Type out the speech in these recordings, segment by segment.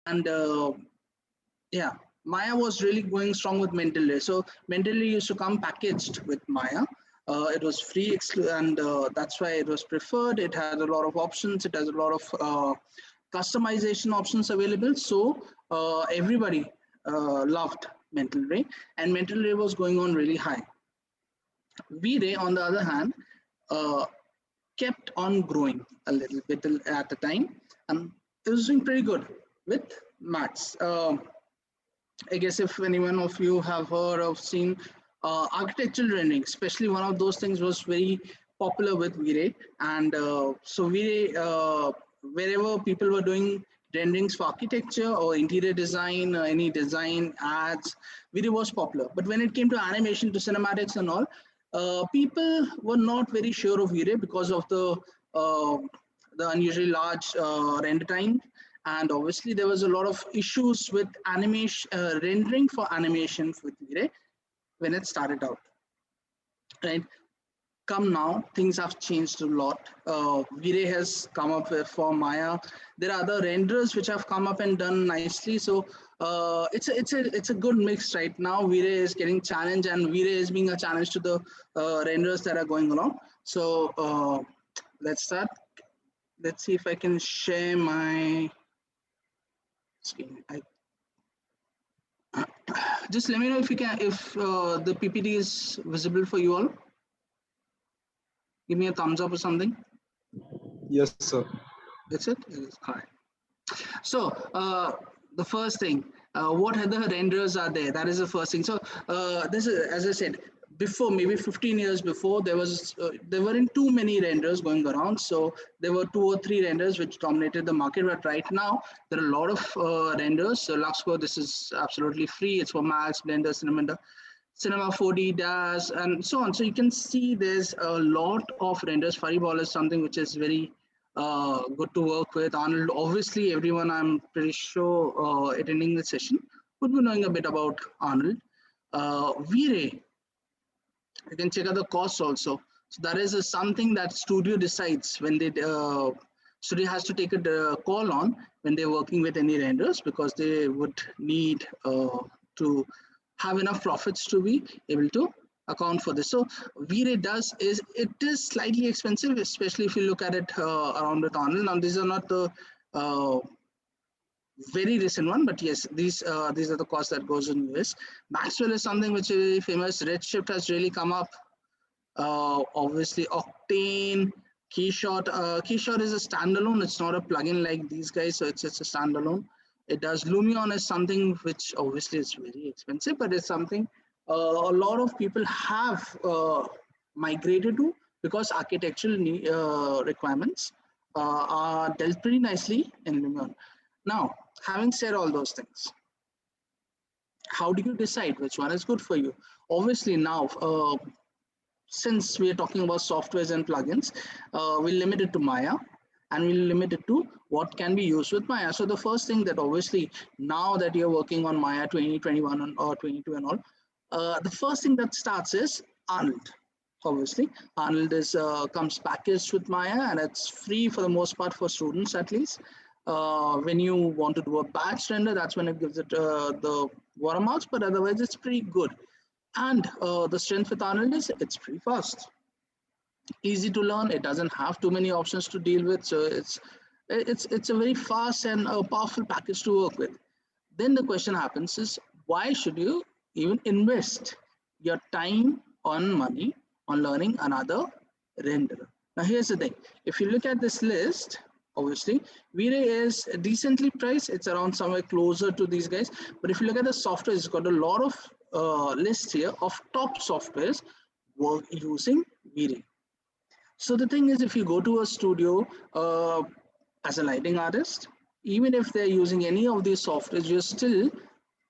And yeah, Maya was really going strong with Mental. So Mental used to come packaged with Maya. It was free, and that's why it was preferred. It has a lot of options. It has a lot of customization options available. So everybody loved Mental Ray, and Mental Ray was going on really high. V-Ray, on the other hand, uh, kept on growing a little bit at the time, and it was doing pretty good with Max. I guess if anyone of you have heard of seen architectural rendering, especially one of those things was very popular with V-Ray, and so V-Ray, wherever people were doing renderings for architecture or interior design, any design ads, V-Ray was popular. But when it came to animation, to cinematics and all, people were not very sure of V-Ray because of uh, the unusually large render time, and obviously there was a lot of issues with animation rendering for animation with V-Ray when it started out, right? Come now, things have changed a lot. V-Ray has come up with for Maya. There are other renderers which have come up and done nicely. So it's a good mix right now. V-Ray is getting challenged, and V-Ray is being a challenge to the renderers that are going along. So let's start. Let's see if I can share my screen. Just let me know if you can, if the PPT is visible for you all. Give me a thumbs up or something. Yes, sir. That's it. All right. So the first thing, what other renderers are there? That is the first thing. So this is, as I said before, maybe 15 years before, there weren't too many renders going around. So there were 2 or 3 renders which dominated the market. But right now there are a lot of renders. So Luxco, this is absolutely free. It's for Max, Blender, Cinema 4D, Dash, and so on. So you can see there's a lot of renders. Fireball is something which is very good to work with. Arnold, obviously, everyone I'm pretty sure attending the session would be knowing a bit about Arnold. V-Ray, you can check out the cost also. So that is something that studio decides when they studio has to take a call on when they're working with any renders, because they would need to have enough profits to be able to account for this. So V-Ray does is, it is slightly expensive, especially if you look at it around the tunnel. Now these are not the very recent one, but yes, these are the costs that goes in this. Maxwell is something which is very famous. Redshift has really come up. Obviously Octane, Keyshot. Keyshot is a standalone. It's not a plugin like these guys, so it's a standalone. It does. Lumion is something which obviously is very expensive, but it's something a lot of people have migrated to, because architectural requirements are dealt pretty nicely in Lumion. Now, having said all those things, how do you decide which one is good for you? Obviously now, since we are talking about softwares and plugins, we'll limit it to Maya, and we'll limit it to what can be used with Maya. So the first thing that obviously, now that you're working on Maya 2021 or 22 and all, the first thing that starts is Arnold. Obviously, Arnold is comes packaged with Maya, and it's free for the most part for students at least. When you want to do a batch render, that's when it gives it the watermarks, but otherwise it's pretty good. And the strength with Arnold is it's pretty fast, easy to learn. It doesn't have too many options to deal with, so it's a very fast and a powerful package to work with. Then the question happens is, why should you even invest your time on money on learning another renderer? Now here's the thing, if you look at this list, obviously V-Ray is decently priced. It's around somewhere closer to these guys, but if you look at the software, it's got a lot of lists here of top softwares work using V-Ray. So the thing is, if you go to a studio as a lighting artist, even if they're using any of these softwares,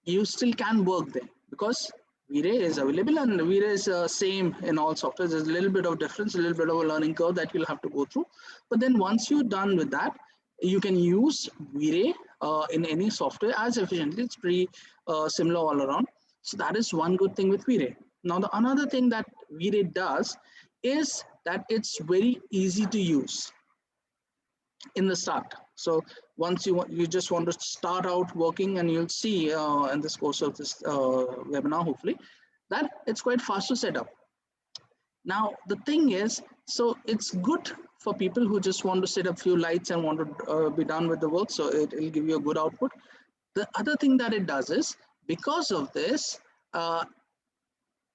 you still can work there, because V-Ray is available, and V-Ray is same in all softwares. There's a little bit of difference, a little bit of a learning curve that you'll have to go through. But then once you're done with that, you can use V-Ray in any software as efficiently. It's pretty similar all around. So that is one good thing with V-Ray. Now the another thing that V-Ray does is that it's very easy to use in the start. So once you just want to start out working, and you'll see in this course of this webinar, hopefully, that it's quite fast to set up. Now the thing is, so it's good for people who just want to set up few lights and want to be done with the work, so it'll give you a good output. The other thing that it does is, because of this,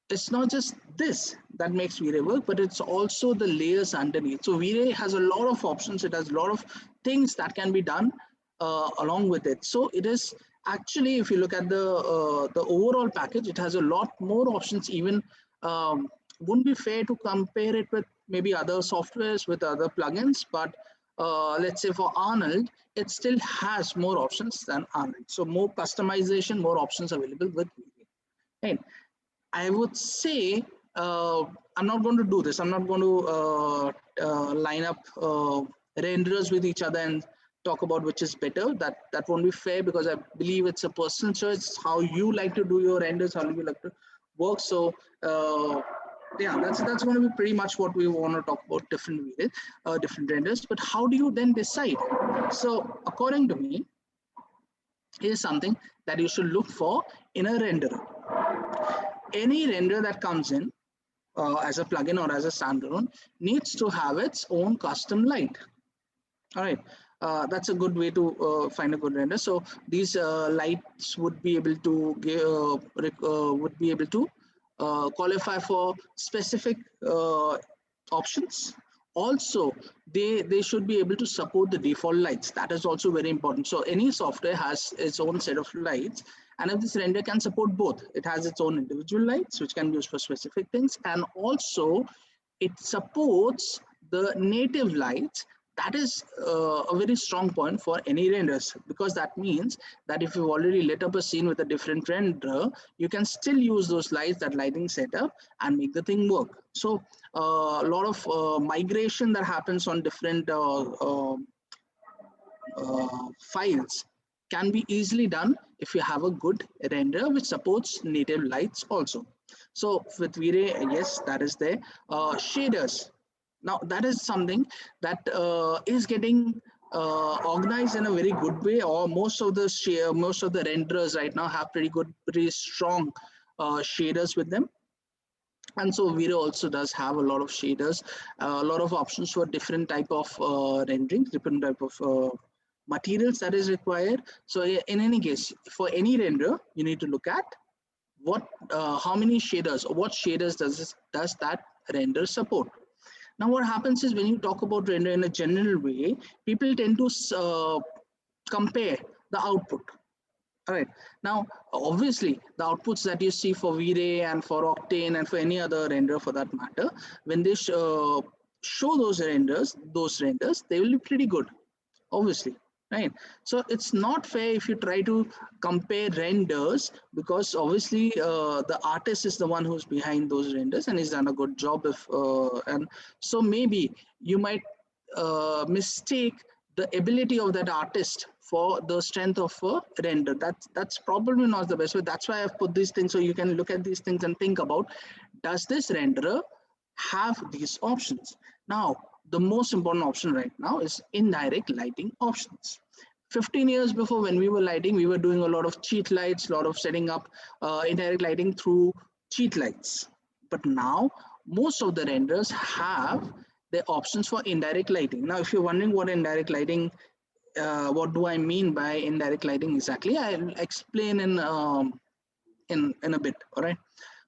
it's not just this that makes Vray work, but it's also the layers underneath. So Vray has a lot of options. It has a lot of things that can be done along with it. So it is actually, if you look at the overall package, it has a lot more options. Even wouldn't be fair to compare it with maybe other softwares, with other plugins, but let's say for Arnold, it still has more options than Arnold. So more customization, more options available with Vray. Right. I would say I'm not going to do this. I'm not going to line up renderers with each other and talk about which is better. That won't be fair, because I believe it's a personal choice, how you like to do your renders, how you like to work. So yeah, that's going to be pretty much what we want to talk about, different renders. But how do you then decide? So according to me, here's something that you should look for in a renderer. Any render that comes in as a plugin or as a standalone needs to have its own custom light. All right, that's a good way to find a good render. So these lights would be able to qualify for specific options. Also, they should be able to support the default lights. That is also very important. So any software has its own set of lights, and if this render can support both, it has its own individual lights which can be used for specific things, and also it supports the native lights. That is a very strong point for any renders, because that means that if you've already lit up a scene with a different render, you can still use those lights, that lighting setup, and make the thing work. So a lot of migration that happens on different files can be easily done if you have a good render which supports native lights also. So with Vray, yes, that is there. Shaders. Now that is something that is getting organized in a very good way, or most of the renderers right now have pretty strong shaders with them. And so Vray also does have a lot of shaders, a lot of options for different type of rendering, different type of materials that is required. So in any case, for any render, you need to look at how many shaders, or what shaders does that render support. Now what happens is, when you talk about render in a general way, people tend to compare the output. All right. Now, obviously, the outputs that you see for Vray and for Octane and for any other render for that matter, when they show those renders, they will be pretty good, obviously. Right. So it's not fair if you try to compare renders, because obviously the artist is the one who's behind those renders and he's done a good job. And so maybe you might mistake the ability of that artist for the strength of a render. That's probably not the best way. That's why I've put these things, so you can look at these things and think about, does this renderer have these options? Now, the most important option right now is indirect lighting options. 15 years before, when we were lighting, we were doing a lot of cheat lights, a lot of setting up indirect lighting through cheat lights. But now, most of the renders have the options for indirect lighting. Now, if you're wondering what indirect lighting, what do I mean by indirect lighting exactly, I'll explain in a bit. All right.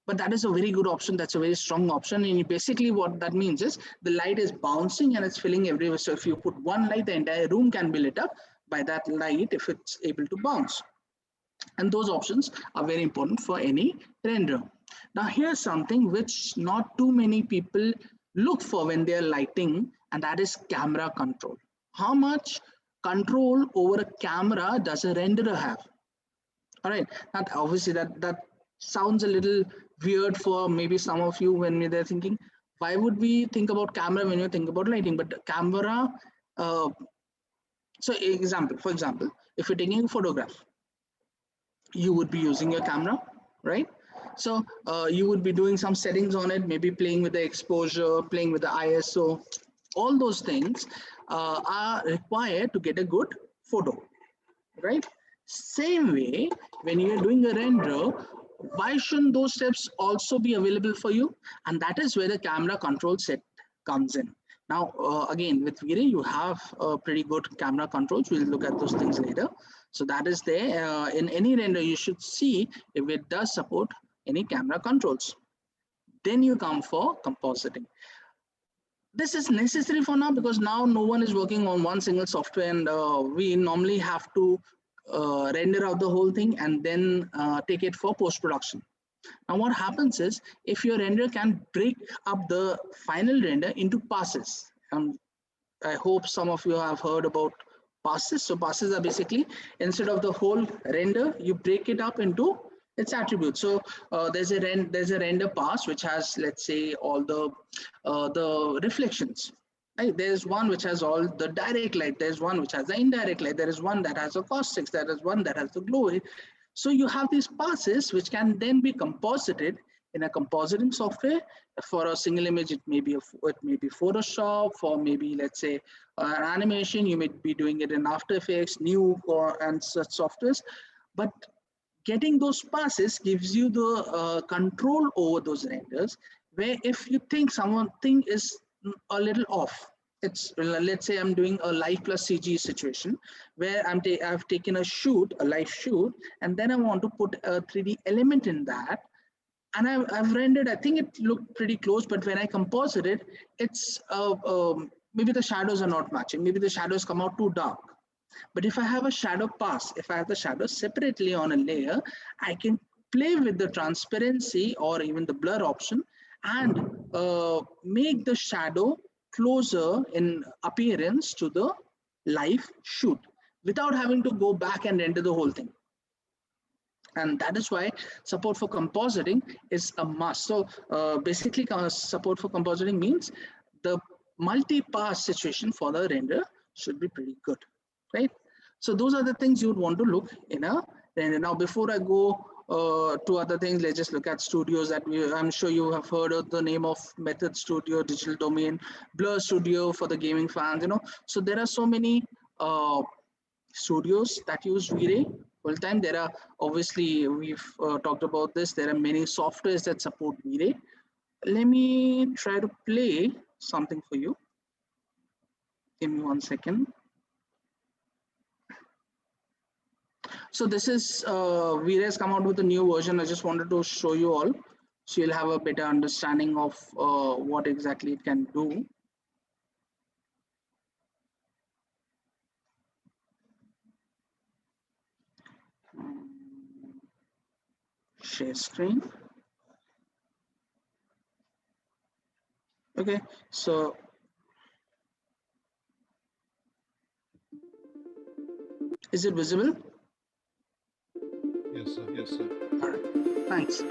But that is a very good option. That's a very strong option. And basically what that means is, the light is bouncing and it's filling everywhere. So if you put one light, the entire room can be lit up by that light if it's able to bounce. And those options are very important for any render. Now here's something which not too many people look for when they're lighting, and that is camera control. How much control over a camera does a renderer have? All right. Now obviously that sounds a little weird for maybe some of you when they're thinking, why would we think about camera when you think about lighting? But camera, so for example, if you're taking a photograph, you would be using your camera, right? So you would be doing some settings on it, maybe playing with the exposure, playing with the ISO, All those things are required to get a good photo, right? Same way, when you're doing a render, why shouldn't those steps also be available for you? And that is where the camera control set comes in. Now, again, with Vray, you have pretty good camera controls. We'll look at those things later. So that is there. In any render, you should see if it does support any camera controls. Then you come for compositing. This is necessary for now because now no one is working on one single software, and we normally have to render out the whole thing and then take it for post-production. Now what happens is, if your render can break up the final render into passes, and I hope some of you have heard about passes. So passes are basically, instead of the whole render, you break it up into its attributes. So there's a render pass which has, let's say, all the reflections. Right? There's one which has all the direct light. There's one which has the indirect light. There is one that has a caustics. There is one that has the glow. So you have these passes which can then be composited in a compositing software. For a single image, it may be Photoshop. For maybe, let's say, an animation, you may be doing it in After Effects, Nuke, and such softwares. But getting those passes gives you the control over those renders, where if you think something is a little off, it's, let's say I'm doing a live plus CG situation where I've taken a live shoot, and then I want to put a 3D element in that, and I've rendered, I think it looked pretty close, but when I composite it, it's maybe the shadows are not matching, maybe the shadows come out too dark. But if I have a shadow pass, if I have the shadows separately on a layer, I can play with the transparency or even the blur option and make the shadow closer in appearance to the live shoot without having to go back and render the whole thing. And that is why support for compositing is a must. So basically, support for compositing means the multi-pass situation for the render should be pretty good, right? So those are the things you would want to look in a render. Now, before I go to other things, let's just look at studios that I'm sure you have heard of the name of Method Studio, Digital Domain, Blur Studio for the gaming fans, So there are so many studios that use Vray full time. There are, obviously, we've talked about this. There are many softwares that support Vray. Let me try to play something for you. Give me 1 second. So this is Vray has come out with a new version. I just wanted to show you all, so you'll have a better understanding of what exactly it can do. Share screen. Okay, so is it visible? Yes, sir. Yes, sir. All right, thanks.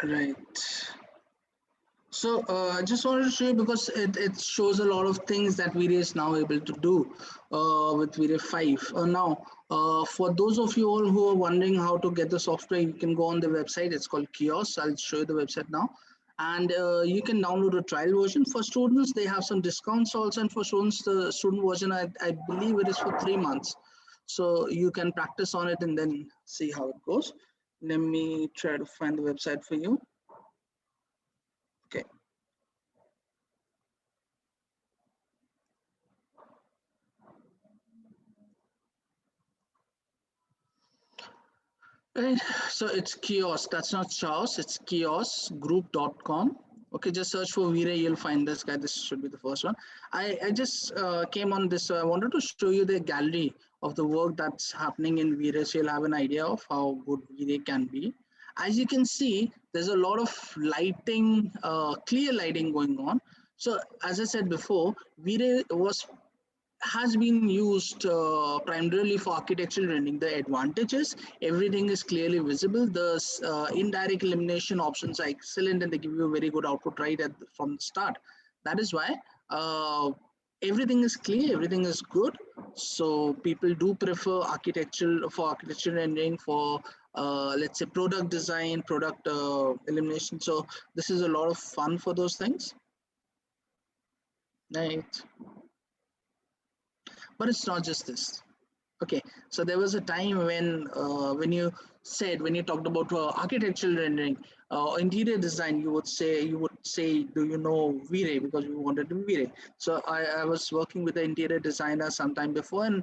Right. So I just wanted to show you because it shows a lot of things that Vray is now able to do with Vray 5. Now, for those of you all who are wondering how to get the software, you can go on the website. It's called Kiosk. I'll show you the website now. And you can download a trial version. For students, they have some discounts also. And for students, the student version, I believe it is for 3 months. So you can practice on it and then see how it goes. Let me try to find the website for you. Okay. Right. So it's kiosk. That's not chaos. It's kioskgroup.com. Okay, just search for Vray. You'll find this guy. This should be the first one. I just came on this. So I wanted to show you the gallery of the work that's happening in Vray. So you'll have an idea of how good Vray can be. As you can see, there's a lot of lighting, clear lighting going on. So as I said before, Vray has been used primarily for architectural rendering. The advantages, everything is clearly visible. The indirect elimination options are excellent and they give you a very good output right from the start. That is why everything is clear, everything is good. So people do prefer architectural rendering for let's say product design, product elimination. So this is a lot of fun for those things. Right. But it's not just this. Okay, so there was a time when you talked about architectural rendering, interior design, you would say, do you know Vray, because we wanted to be Vray. So I was working with the interior designer sometime before, and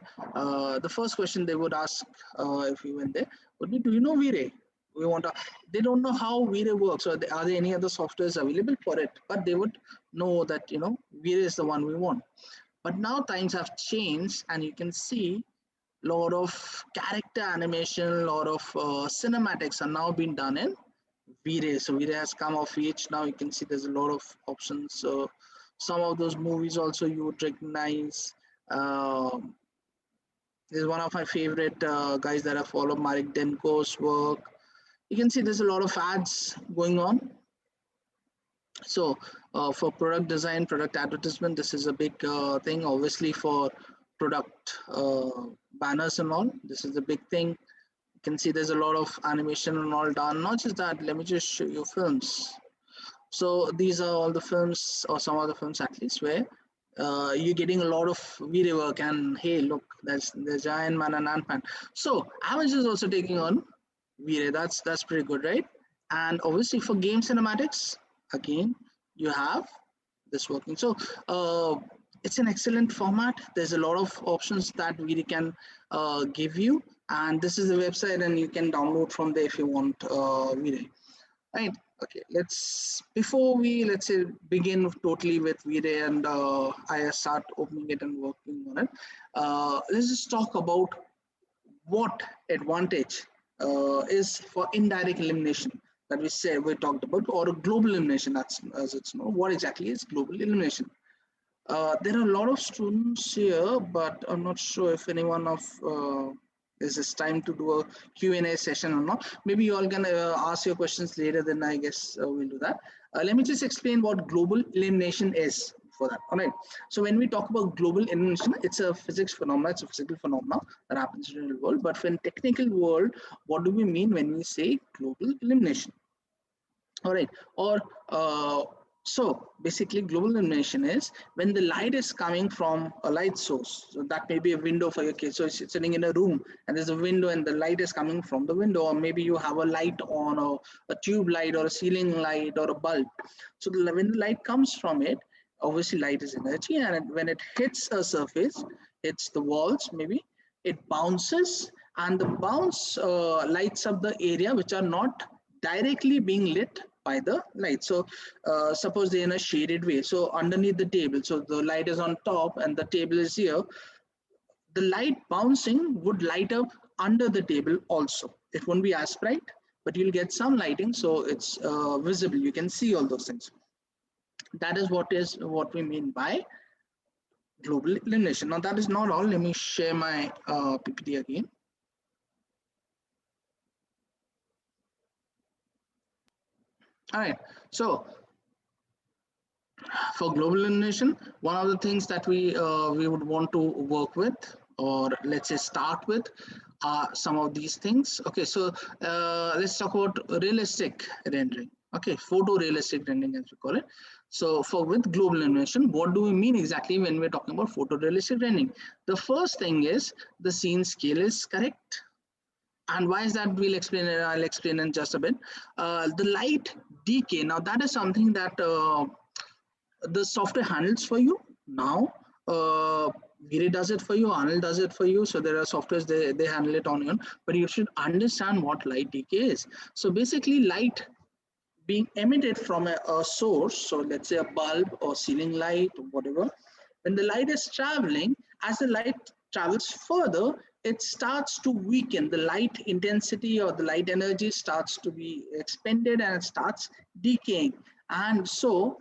the first question they would ask if we went there would be, do you know Vray? We want to. They don't know how Vray works, or are there any other softwares available for it? But they would know that Vray is the one we want. But now times have changed, and you can see lot of character animation, a lot of cinematics are now being done in Vray. So Vray has come of age now. You can see there's a lot of options. So some of those movies also you would recognize. This is one of my favorite guys that I follow, Marek Denko's work. You can see there's a lot of ads going on. So for product design, product advertisement, this is a big thing. Obviously for product banners and all, this is a big thing. You can see there's a lot of animation and all done. Not just that, let me just show you films. So these are all the films, or some of the films at least, where you're getting a lot of video work. And hey, look, there's Iron Man and Ant-Man. So Avengers is also taking on Vray. That's pretty good, right? And obviously for game cinematics, again, you have this working. So it's an excellent format. There's a lot of options that we can give you, and this is the website, and you can download from there if you want Vray. Right. Okay. Let's say begin totally with Vray and I start opening it and working on it. Let's just talk about what advantage is for indirect elimination that we talked about, or a global elimination. That's as it's known. What exactly is global elimination? There are a lot of students here, but I'm not sure if anyone of is this time to do a Q&A session or not. Maybe you all can ask your questions later, then I guess we'll do that. Let me just explain what global elimination is for that. All right. So when we talk about global elimination, it's a physics phenomenon, it's a physical phenomenon that happens in the real world. But in technical world, what do we mean when we say global elimination? All right. Or so basically global illumination is when the light is coming from a light source. So that may be a window for your case. So it's sitting in a room and there's a window and the light is coming from the window, or maybe you have a light on, or a tube light or a ceiling light or a bulb. So when the light comes from it, obviously light is energy, and when it hits a surface, hits the walls, maybe it bounces, and the bounce lights up the area which are not directly being lit by the light. So suppose they're in a shaded way. So underneath the table, so the light is on top and the table is here. The light bouncing would light up under the table also. It won't be as bright, but you'll get some lighting, so it's visible. You can see all those things. That is what we mean by global illumination. Now that is not all. Let me share my PPT again. All right. So for global illumination, one of the things that we would want to work with, or let's say start with, are some of these things. Okay, so let's talk about realistic rendering. Okay, photorealistic rendering as we call it. So for with global illumination, what do we mean exactly when we're talking about photorealistic rendering? The first thing is the scene scale is correct. And why is that? We'll explain it. I'll explain in just a bit. The light decay. Now that is something that the software handles for you now. Vray does it for you, Arnold does it for you. So there are softwares, they handle it on your own, but you should understand what light decay is. So basically light being emitted from a source, so let's say a bulb or ceiling light or whatever, when the light is traveling, as the light travels further, it starts to weaken. The light intensity or the light energy starts to be expended and it starts decaying. And so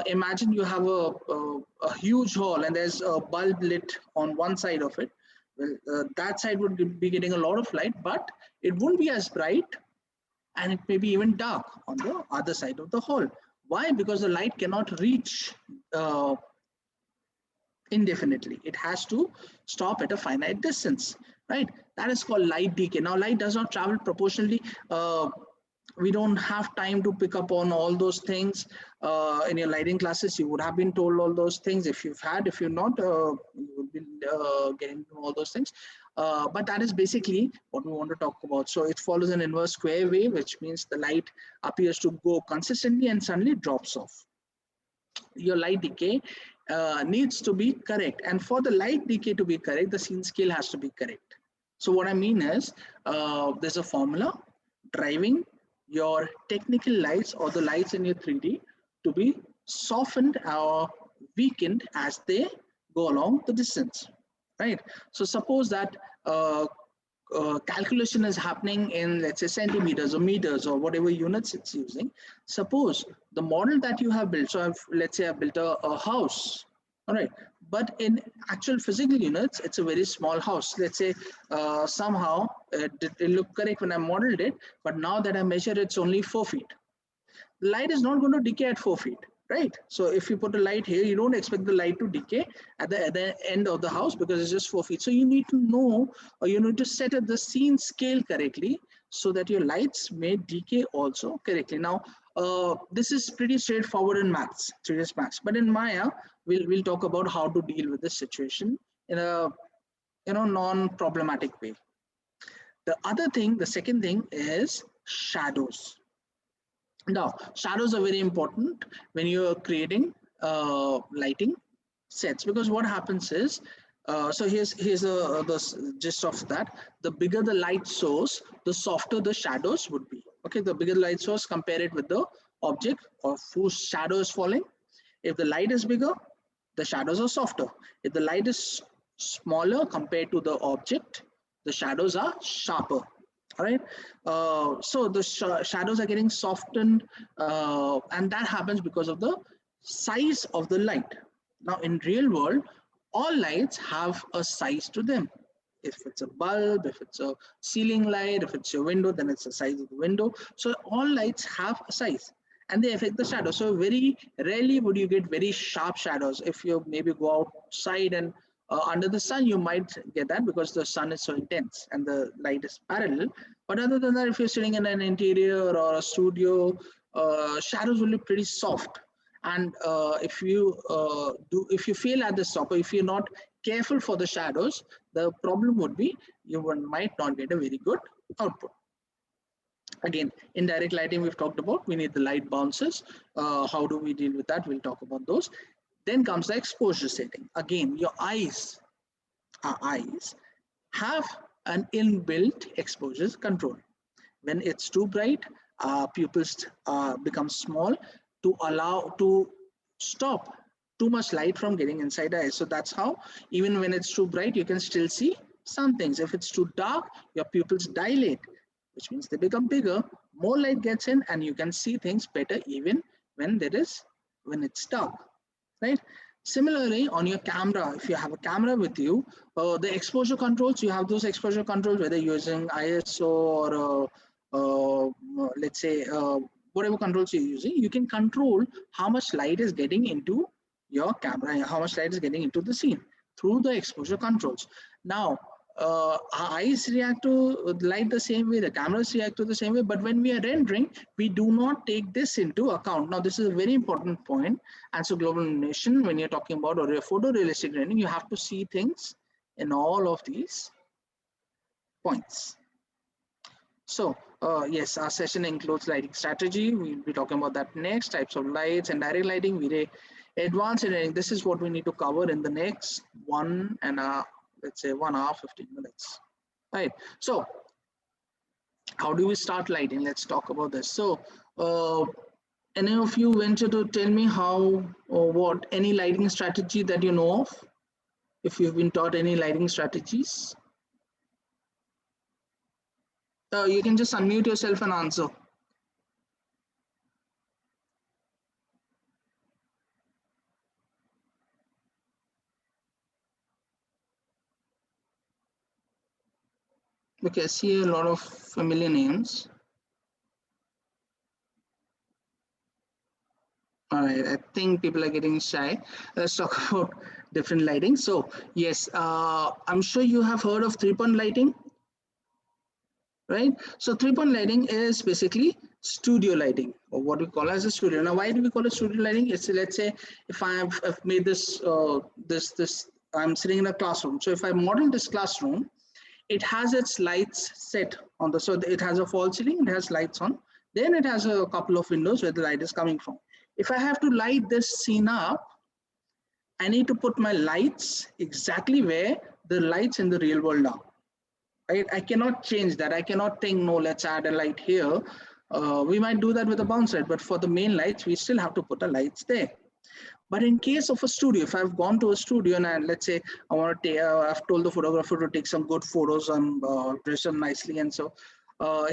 imagine you have a huge hall and there's a bulb lit on one side of it. Well, that side would be getting a lot of light, but it won't be as bright and it may be even dark on the other side of the hall. Why? Because the light cannot reach indefinitely. It has to stop at a finite distance, right? That is called light decay. Now, light does not travel proportionally. We don't have time to pick up on all those things in your lighting classes. You would have been told all those things if you've had. If you're not, you would be getting to all those things. But that is basically what we want to talk about. So it follows an inverse square wave, which means the light appears to go consistently and suddenly drops off. Your light decay needs to be correct, and for the light decay to be correct, the scene scale has to be correct. So what I mean is there's a formula driving your technical lights or the lights in your 3D to be softened or weakened as they go along the distance, right? So suppose that calculation is happening in, let's say, centimeters or meters or whatever units it's using. Suppose the model that you have built, so let's say I've built a house, all right, but in actual physical units it's a very small house. Let's say somehow it looked correct when I modeled it, but now that I measure it's only 4 feet. The light is not going to decay at 4 feet, right? So if you put a light here, you don't expect the light to decay at the end of the house because it's just 4 feet. So you need to know, or you need to set up the scene scale correctly so that your lights may decay also correctly. Now, this is pretty straightforward in maths, 3ds maths, but in Maya, we'll talk about how to deal with this situation in a non-problematic way. The other thing, the second thing is shadows. Now, shadows are very important when you're creating lighting sets, because what happens is, so here's the gist of that. The bigger the light source, the softer the shadows would be. Okay, the bigger the light source, compare it with the object of whose shadow is falling. If the light is bigger, the shadows are softer. If the light is smaller compared to the object, the shadows are sharper. All right, so the shadows are getting softened, and that happens because of the size of the light. Now in real world, all lights have a size to them. If it's a bulb, if it's a ceiling light, if it's your window, then it's the size of the window. So all lights have a size and they affect the shadow. So very rarely would you get very sharp shadows. If you maybe go outside and under the sun, you might get that because the sun is so intense and the light is parallel. But other than that, if you're sitting in an interior or a studio, shadows will be pretty soft. And if you fail at this top, or if you're not careful for the shadows, the problem would be you might not get a very good output. Again, indirect lighting we've talked about. We need the light bounces. How do we deal with that? We'll talk about those. Then comes the exposure setting. Again, your eyes, our eyes have an inbuilt exposure control. When it's too bright, pupils become small to stop too much light from getting inside the eyes. So that's how, even when it's too bright, you can still see some things. If it's too dark, your pupils dilate, which means they become bigger, more light gets in and you can see things better even when it's dark, right? Similarly, on your camera, if you have a camera with you, the exposure controls, you have those exposure controls, whether you're using ISO or let's say whatever controls you're using, you can control how much light is getting into your camera, how much light is getting into the scene through the exposure controls. Now, our eyes react to light the same way, the cameras react to the same way, but when we are rendering, we do not take this into account. Now, this is a very important point. And so global illumination, when you're talking about or photorealistic rendering, you have to see things in all of these points. So yes, our session includes lighting strategy. We'll be talking about that next, types of lights and direct lighting, Vray advanced lighting. This is what we need to cover in the next 1 and let's say 1 hour 15 minutes, right? So how do we start lighting? Let's talk about this. So any of you venture to tell me how or what any lighting strategy that you know of, if you've been taught any lighting strategies? You can just unmute yourself and answer. Okay, I see a lot of familiar names. All right, I think people are getting shy. Let's talk about different lighting. So yes, I'm sure you have heard of 3-point lighting, right? So 3-point lighting is basically studio lighting, or what we call as a studio. Now, why do we call it studio lighting? It's, let's say if I've made this, I'm sitting in a classroom. So if I model this classroom, it has its lights set on the, so it has a false ceiling, it has lights on, then it has a couple of windows where the light is coming from. If I have to light this scene up, I need to put my lights exactly where the lights in the real world are. Right? I cannot change that. I cannot think, no, let's add a light here. We might do that with a bounce light, but for the main lights, we still have to put the lights there. But in case of a studio, if I've gone to a studio and let's say I want to take, I've told the photographer to take some good photos and dress them nicely, and so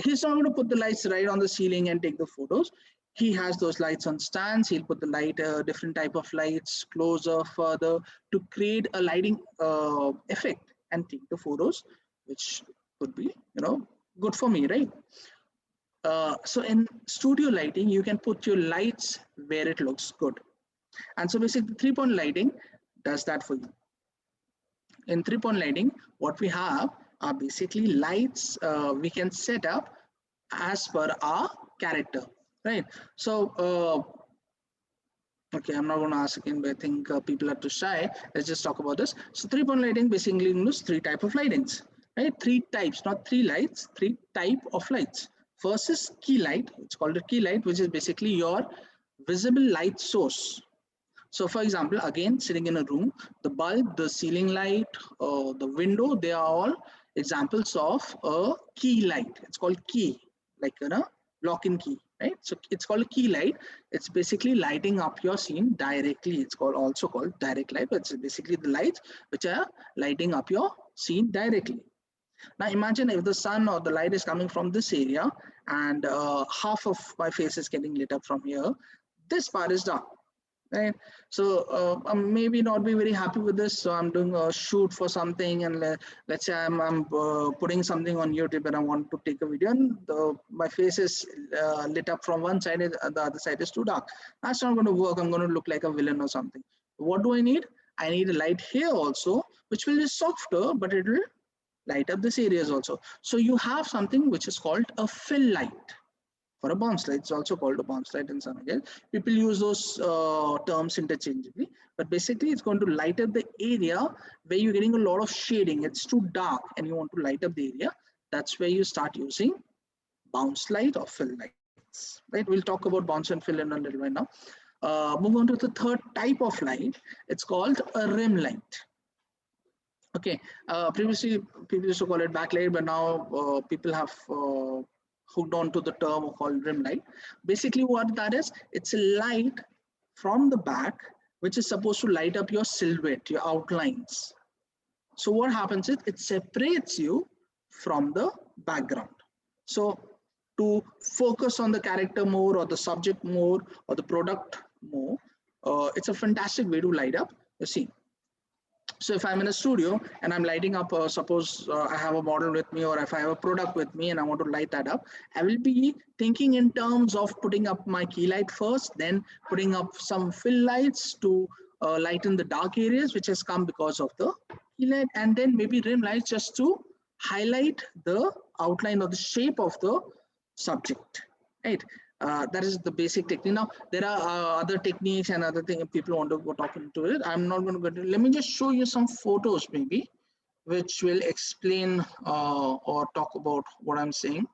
he's not going to put the lights right on the ceiling and take the photos. He has those lights on stands. He'll put the light, different type of lights, closer, further, to create a lighting effect and take the photos, which could be, good for me, right? So in studio lighting, you can put your lights where it looks good. And so basically 3-point lighting does that for you. In 3-point lighting, what we have are basically lights we can set up as per our character, right? So, okay, I'm not going to ask again, but I think people are too shy. Let's just talk about this. So 3-point lighting basically includes 3 types of lightings, right? 3 types, not 3 lights, 3 types of lights. First is key light. It's called a key light, which is basically your visible light source. So for example, again, sitting in a room, the bulb, the ceiling light, the window, they are all examples of a key light. It's called key, like lock-in key, right? So it's called a key light. It's basically lighting up your scene directly. It's also called direct light, but it's basically the lights which are lighting up your scene directly. Now imagine if the sun or the light is coming from this area and half of my face is getting lit up from here. This part is dark. Right, so maybe not be very happy with this. So I'm doing a shoot for something, and let's say I'm putting something on YouTube, and I want to take a video, and my face is lit up from one side, and the other side is too dark. That's not going to work. I'm going to look like a villain or something. What do I need? I need a light here also, which will be softer, but it will light up this areas also. So you have something which is called a fill light. For a bounce light, it's also called a bounce light in some again. People use those terms interchangeably, but basically it's going to light up the area where you're getting a lot of shading. It's too dark and you want to light up the area. That's where you start using bounce light or fill lights, right? We'll talk about bounce and fill in a little while now. Move on to the third type of light. It's called a rim light. Okay, previously people used to call it backlight, but now people have hooked on to the term called rim light. Basically what that is, it's a light from the back which is supposed to light up your silhouette, your outlines. So what happens is it separates you from the background. So to focus on the character more or the subject more or the product more, it's a fantastic way to light up the scene. So if I'm in a studio and I'm lighting up, suppose I have a model with me, or if I have a product with me and I want to light that up, I will be thinking in terms of putting up my key light first, then putting up some fill lights to lighten the dark areas which has come because of the key light, and then maybe rim lights just to highlight the outline or the shape of the subject, right? That is the basic technique. Now there are other techniques and other things people want to go talk into it. I'm not going to go to. Let me just show you some photos maybe, which will explain or talk about what I'm saying.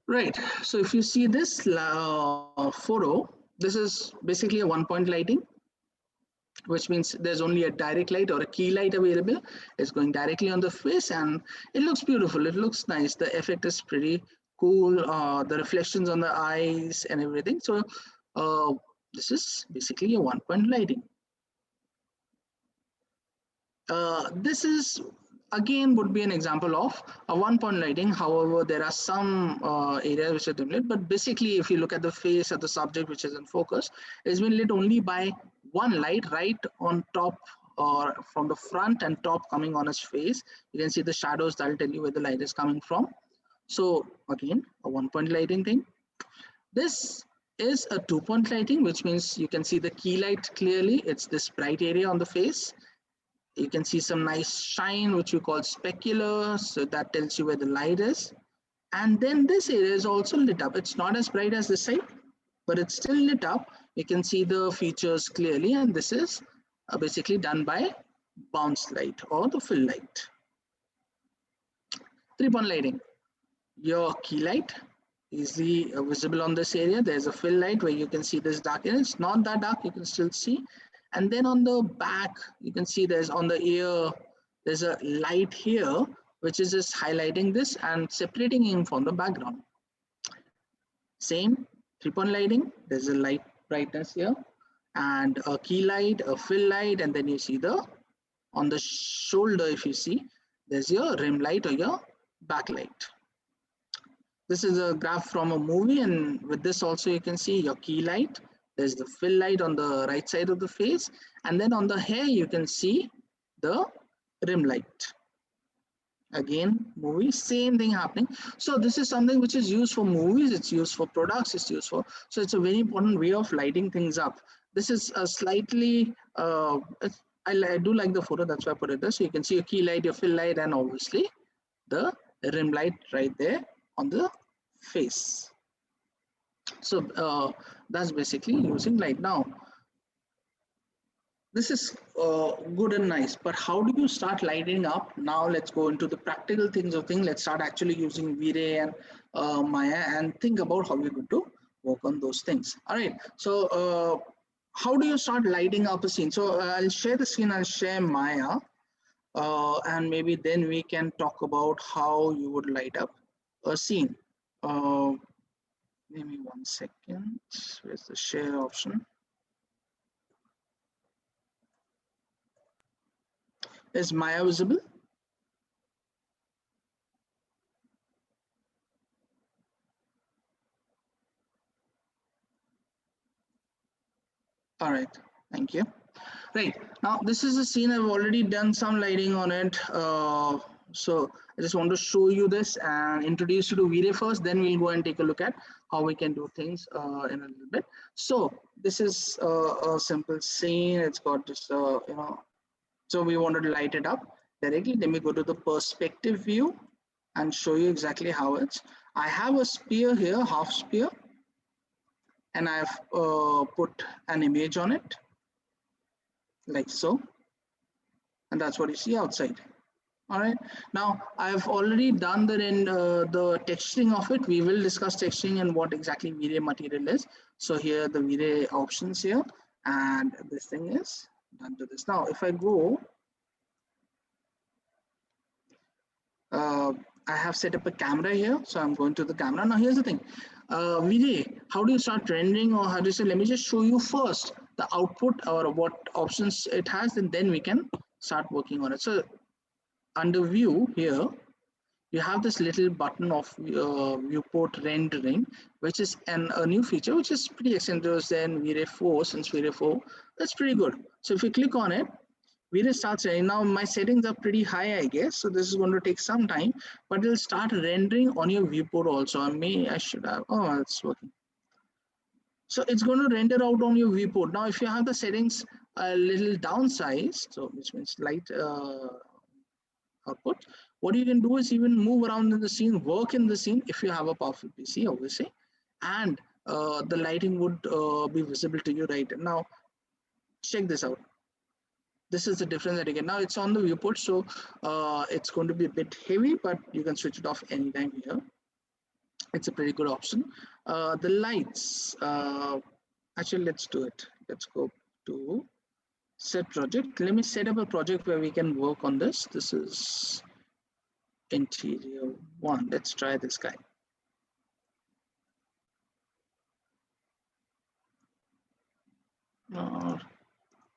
Right. So if you see this photo, this is basically a one-point lighting, which means there's only a direct light or a key light available. It's going directly on the face and it looks beautiful. It looks nice. The effect is pretty cool. The reflections on the eyes and everything. So this is basically a one-point lighting. This is again would be an example of a one-point lighting. However, there are some areas which are dimlit, but basically if you look at the face of the subject which is in focus, it's been lit only by one light right on top or from the front and top coming on his face. You can see the shadows that will tell you where the light is coming from. So again, a one-point lighting thing. This is a two-point lighting, which means you can see the key light clearly. It's this bright area on the face. You can see some nice shine, which we call specular, so that tells you where the light is. And then this area is also lit up. It's not as bright as this side, but it's still lit up. You can see the features clearly, and this is basically done by bounce light or the fill light. Three-point lighting. Your key light easily visible on this area. There's a fill light where you can see this dark area. It's not that dark, you can still see. And then on the back, you can see there's on the ear, there's a light here, which is just highlighting this and separating him from the background. Same three-point lighting, there's a light brightness here, and a key light, a fill light, and then you see the, on the shoulder, if you see, there's your rim light or your backlight. This is a graph from a movie, and with this also you can see your key light. There's the fill light on the right side of the face, and then on the hair you can see the rim light. Again, movie, same thing happening. So this is something which is used for movies, it's used for products, it's used for, so it's a very important way of lighting things up. This is a slightly, I do like the photo, that's why I put it there. So you can see your key light, your fill light, and obviously the rim light right there on the face. So that's basically using light. Now this is good and nice, but how do you start lighting up? Now let's go into the practical things of things. Let's start actually using Vray and Maya and think about how we're going to work on those things. All right, so how do you start lighting up a scene? So I'll share the scene, I'll share Maya, and maybe then we can talk about how you would light up a scene. Give me 1 second. Where's the share option? Is Maya visible? All right, thank you. Right, now this is a scene. I've already done some lighting on it. So I just want to show you this and introduce you to Vray first, then we'll go and take a look at how we can do things in a little bit. So this is a simple scene. It's got this, so we wanted to light it up directly. Let me go to the perspective view and show you exactly how it's. I have a sphere here, half sphere, and I've put an image on it like so, and that's what you see outside. All right, now I've already done the texturing of it. We will discuss texturing and what exactly Vray material is. So here the Vray options here, and this thing is done to this. Now if I go, I have set up a camera here, so I'm going to the camera. Now here's the thing, Vray, how do you start rendering, or how do you say, let me just show you first the output or what options it has, and then we can start working on it. So under view here, you have this little button of Viewport Rendering, which is a new feature, which is pretty extended than Vray 4. Since Vray 4, that's pretty good. So if you click on it, Vray starts rendering. Now my settings are pretty high, I guess, so this is going to take some time, but it'll start rendering on your viewport also. I should have, oh, it's working. So it's going to render out on your viewport. Now if you have the settings a little downsized, so which means light output, what you can do is even move around in the scene, work in the scene if you have a powerful PC, obviously, and the lighting would be visible to you right now. Check this out. This is the difference that you get. Now it's on the viewport, so it's going to be a bit heavy, but you can switch it off anytime here. It's a pretty good option. The lights, actually let's do it. Let's go to set project. Let me set up a project where we can work on this. This is interior 1. Let's try this guy.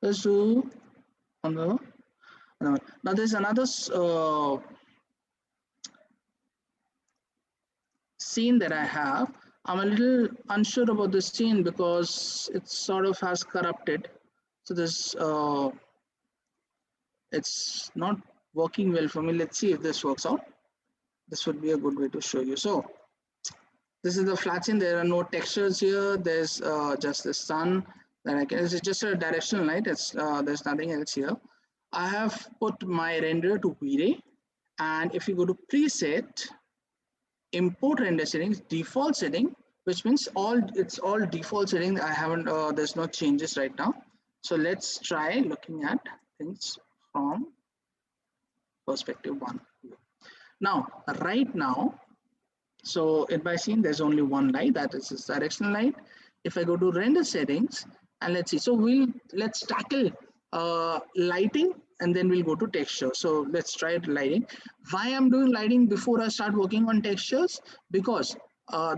Let's do on the now there's another scene that I have. I'm a little unsure about this scene because it sort of has corrupted. So this it's not working well for me. Let's see if this works out. This would be a good way to show you. So this is the flat scene. There are no textures here. There's just the sun that I can. It's just a directional light. It's there's nothing else here. I have put my render to Vray, and if you go to preset, import render settings, default setting, which means it's all default setting. I haven't there's no changes right now. So let's try looking at things from perspective 1. Now right now, so in my scene there's only one light, that is this directional light. If I go to render settings and let's see, so let's tackle lighting and then we'll go to texture. So let's try lighting. Why I'm doing lighting before I start working on textures? Because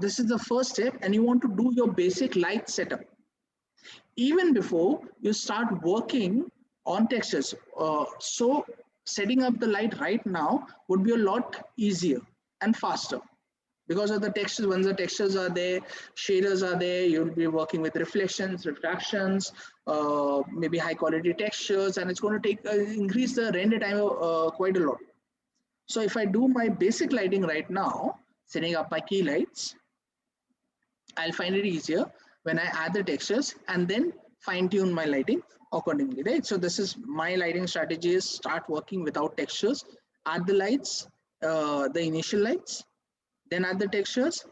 this is the first step and you want to do your basic light setup even before you start working on textures. So setting up the light right now would be a lot easier and faster because of the textures. Once the textures are there, shaders are there, you'll be working with reflections, refractions, maybe high quality textures, and it's going to take increase the render time quite a lot. So if I do my basic lighting right now, setting up my key lights, I'll find it easier when I add the textures and then fine tune my lighting accordingly, right? So this is my lighting strategy: is start working without textures, add the lights, the initial lights, then add the textures,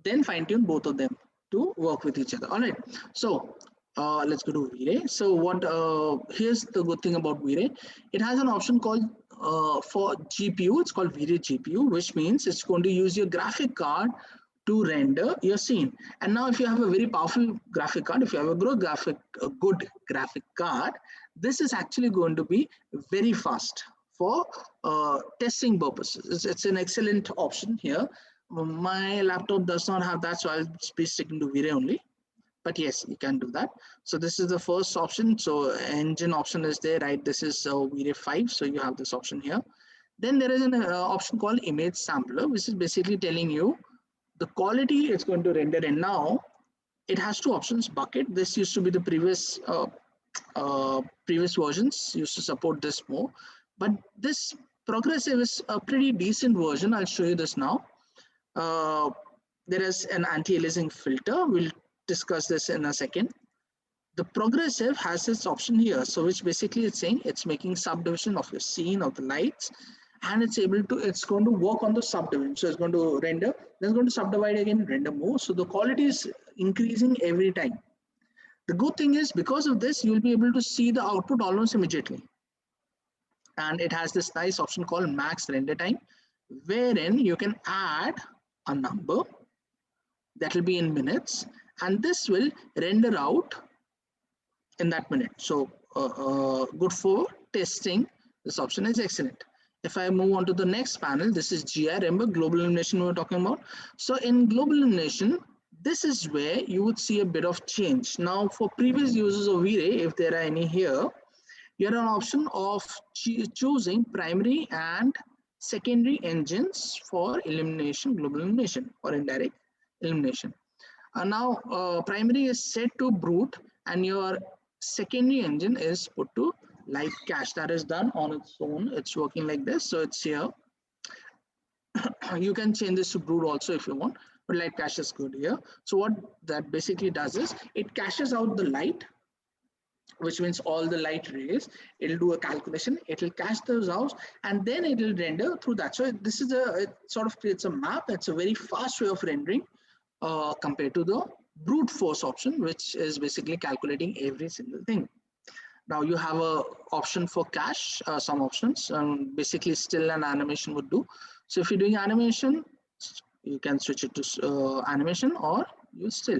then fine tune both of them to work with each other. All right. So let's go to Vray. So what? Here's the good thing about Vray. It has an option called for GPU. It's called Vray GPU, which means it's going to use your graphic card to render your scene. And now if you have a very powerful graphic card, if you have a good graphic card, this is actually going to be very fast for testing purposes. It's an excellent option here. My laptop does not have that, so I'll be sticking to Vray only. But yes, you can do that. So this is the first option. So engine option is there, right? This is Vray 5, so you have this option here. Then there is an option called image sampler, which is basically telling you the quality it's going to render in. Now it has two options: bucket. This used to be the previous versions used to support this more, but this progressive is a pretty decent version. I'll show you this now. There is an anti-aliasing filter. We'll discuss this in a second. The progressive has this option here, so which basically it's saying it's making subdivision of your scene, of the lights, and it's going to work on the subdivision. So it's going to render, then it's going to subdivide again, render more. So the quality is increasing every time. The good thing is, because of this, you'll be able to see the output almost immediately. And it has this nice option called max render time, wherein you can add a number that will be in minutes, and this will render out in that minute. So good for testing. This option is excellent. If I move on to the next panel, this is GI. Remember global illumination we were talking about. So in global illumination, this is where you would see a bit of change. Now for previous users of Vray, if there are any here, you have an option of choosing primary and secondary engines for illumination, global illumination or indirect illumination. Now primary is set to brute and your secondary engine is put to light cache. That is done on its own. It's working like this. So it's here. You can change this to brute also if you want, but light cache is good here. So what that basically does is it caches out the light, which means all the light rays. It'll do a calculation, it'll cache those out, and then it will render through that. So this is it sort of creates a map. It's a very fast way of rendering compared to the brute force option, which is basically calculating every single thing. Now you have a option for cache, some options, basically still an animation would do. So if you're doing animation, you can switch it to animation or use still.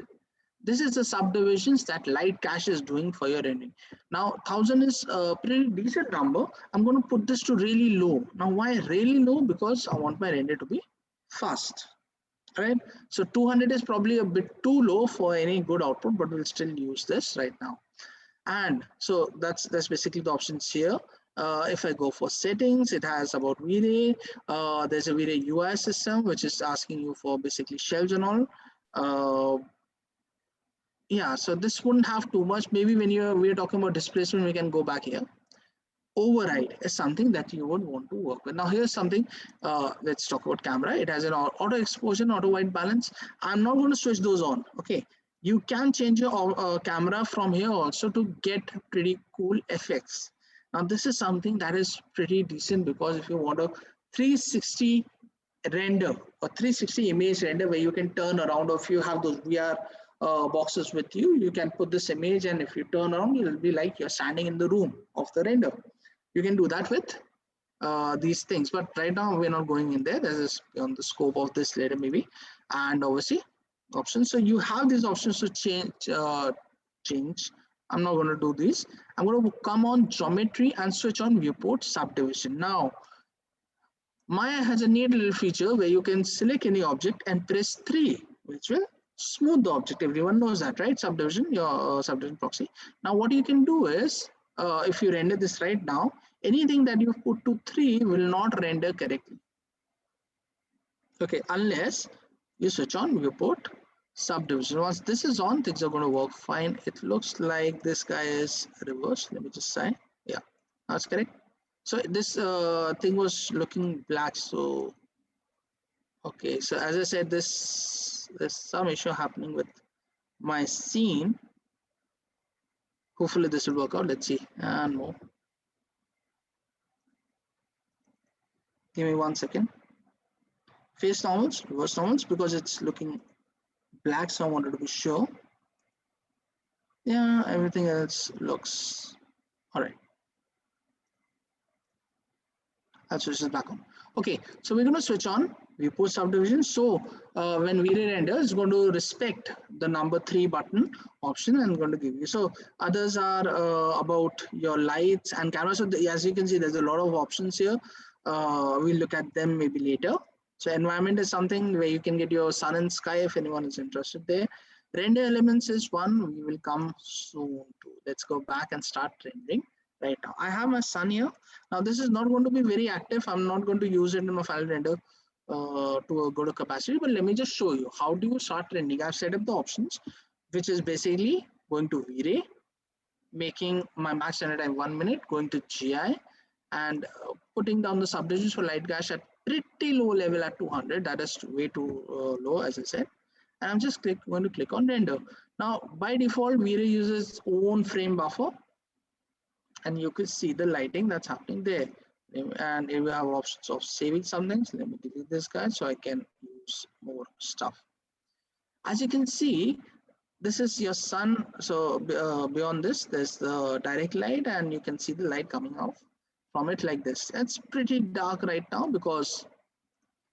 This is the subdivisions that light cache is doing for your rendering. Now 1000 is a pretty decent number. I'm going to put this to really low. Now why really low? Because I want my render to be fast. Right? So 200 is probably a bit too low for any good output, but we'll still use this right now. And so that's basically the options here. If I go for settings, it has about Vray. There's a Vray UI system, which is asking you for basically shelves and all. Yeah, so this wouldn't have too much. Maybe when we're talking about displacement, we can go back here. Override is something that you would want to work with. Now here's something, let's talk about camera. It has an auto exposure, auto white balance. I'm not going to switch those on. Okay, you can change your camera from here also to get pretty cool effects. Now this is something that is pretty decent, because if you want a 360 render or 360 image render where you can turn around, or if you have those VR boxes with you, you can put this image, and if you turn around, it will be like you're standing in the room of the render. You can do that with these things, but right now we're not going in there. This is on the scope of this later maybe. And obviously options. So you have these options to change. I'm not going to do these. I'm going to come on geometry and switch on viewport subdivision. Now Maya has a neat little feature where you can select any object and press 3, which will smooth the object. Everyone knows that, right? Subdivision, your subdivision proxy. Now what you can do is, if you render this right now, anything that you put to 3 will not render correctly. Okay, unless you switch on viewport subdivision. Once this is on, things are going to work fine. It looks like this guy is reversed. Let me just say, yeah, that's correct. So this thing was looking black. So okay, so as I said, there's some issue happening with my scene. Hopefully this will work out. Let's see. And more. Give me 1 second. Face normals, reverse normals, because it's looking black, so I wanted to be sure. Yeah, everything else looks all right. I'll switch this back on. Okay, so we're going to switch on viewport subdivision. So when Vray render, it's going to respect the number 3 button option and going to give you. So others are about your lights and camera. So as you can see, there's a lot of options here. We'll look at them maybe later. So environment is something where you can get your sun and sky if anyone is interested there. Render elements is one we will come soon to. Let's go back and start rendering right now. I have my sun here. Now this is not going to be very active. I'm not going to use it in my final render to go to capacity, but let me just show you how do you start rendering. I've set up the options, which is basically going to Vray, making my max render time 1 minute, going to GI, and putting down the subdivisions for light cache at pretty low level at 200. That is way too low, as I said. And I'm just going to click on render. Now by default, Vray uses its own frame buffer, and you can see the lighting that's happening there. And here we have options of saving some things. Let me delete this guy so I can use more stuff. As you can see, this is your sun. So beyond this, there's the direct light, and you can see the light coming out from it like this. It's pretty dark right now because,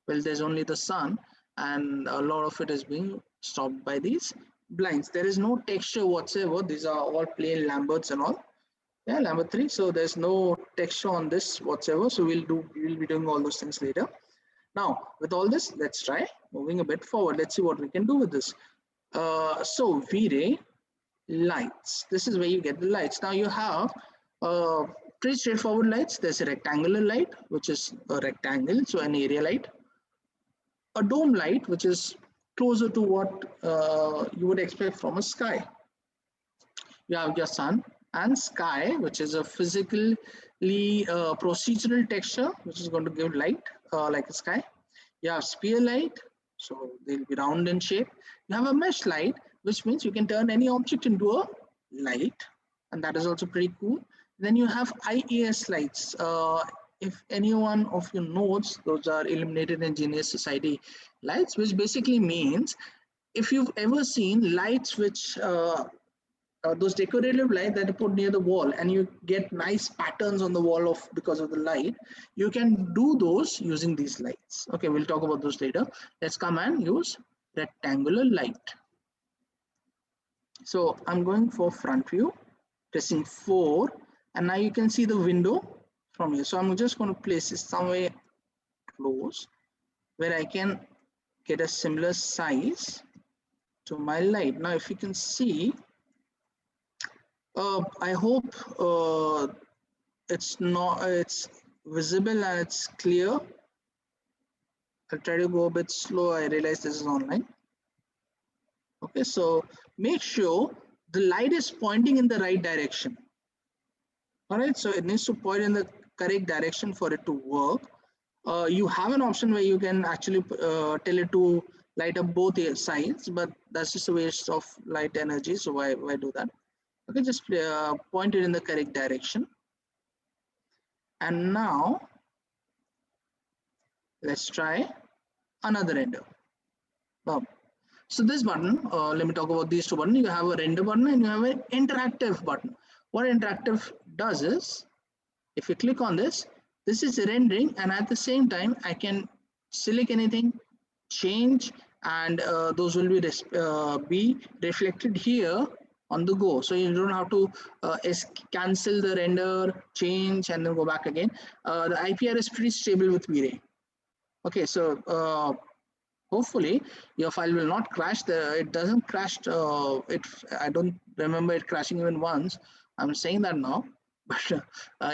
well, there's only the sun, and a lot of it is being stopped by these blinds. There is no texture whatsoever. These are all plain Lamberts and all. Yeah, Lambert 3. So there's no texture on this whatsoever. So we'll be doing all those things later. Now with all this, let's try moving a bit forward. Let's see what we can do with this. So Vray lights. This is where you get the lights. Now you have Pretty straightforward lights. There's a rectangular light, which is a rectangle, so an area light. A dome light, which is closer to what you would expect from a sky. You have your sun and sky, which is a physically procedural texture, which is going to give light like a sky. You have sphere light, so they'll be round in shape. You have a mesh light, which means you can turn any object into a light, and that is also pretty cool. Then you have IES lights. If anyone of you knows, those are Illuminated Engineers Society lights, which basically means if you've ever seen lights which those decorative light that you put near the wall and you get nice patterns on the wall of because of the light, you can do those using these lights. Okay, we'll talk about those later. Let's come and use rectangular light. So I'm going for front view, pressing 4, and now you can see the window from here. So I'm just going to place this somewhere close where I can get a similar size to my light. Now if you can see, I hope it's visible and it's clear. I'll try to go a bit slow. I realize this is online. Okay, so make sure the light is pointing in the right direction. All right, so it needs to point in the correct direction for it to work. You have an option where you can actually tell it to light up both sides, but that's just a waste of light energy. So why do that? Okay, just point it in the correct direction. And now let's try another render. So this button, let me talk about these two buttons. You have a render button and you have an interactive button. What interactive does is, if you click on this, this is rendering, and at the same time I can select anything, change, and those will be reflected here on the go. So you don't have to cancel the render, change, and then go back again. The IPR is pretty stable with Vray. Okay, so hopefully your file will not crash. It doesn't crash. I don't remember it crashing even once. I'm saying that now, but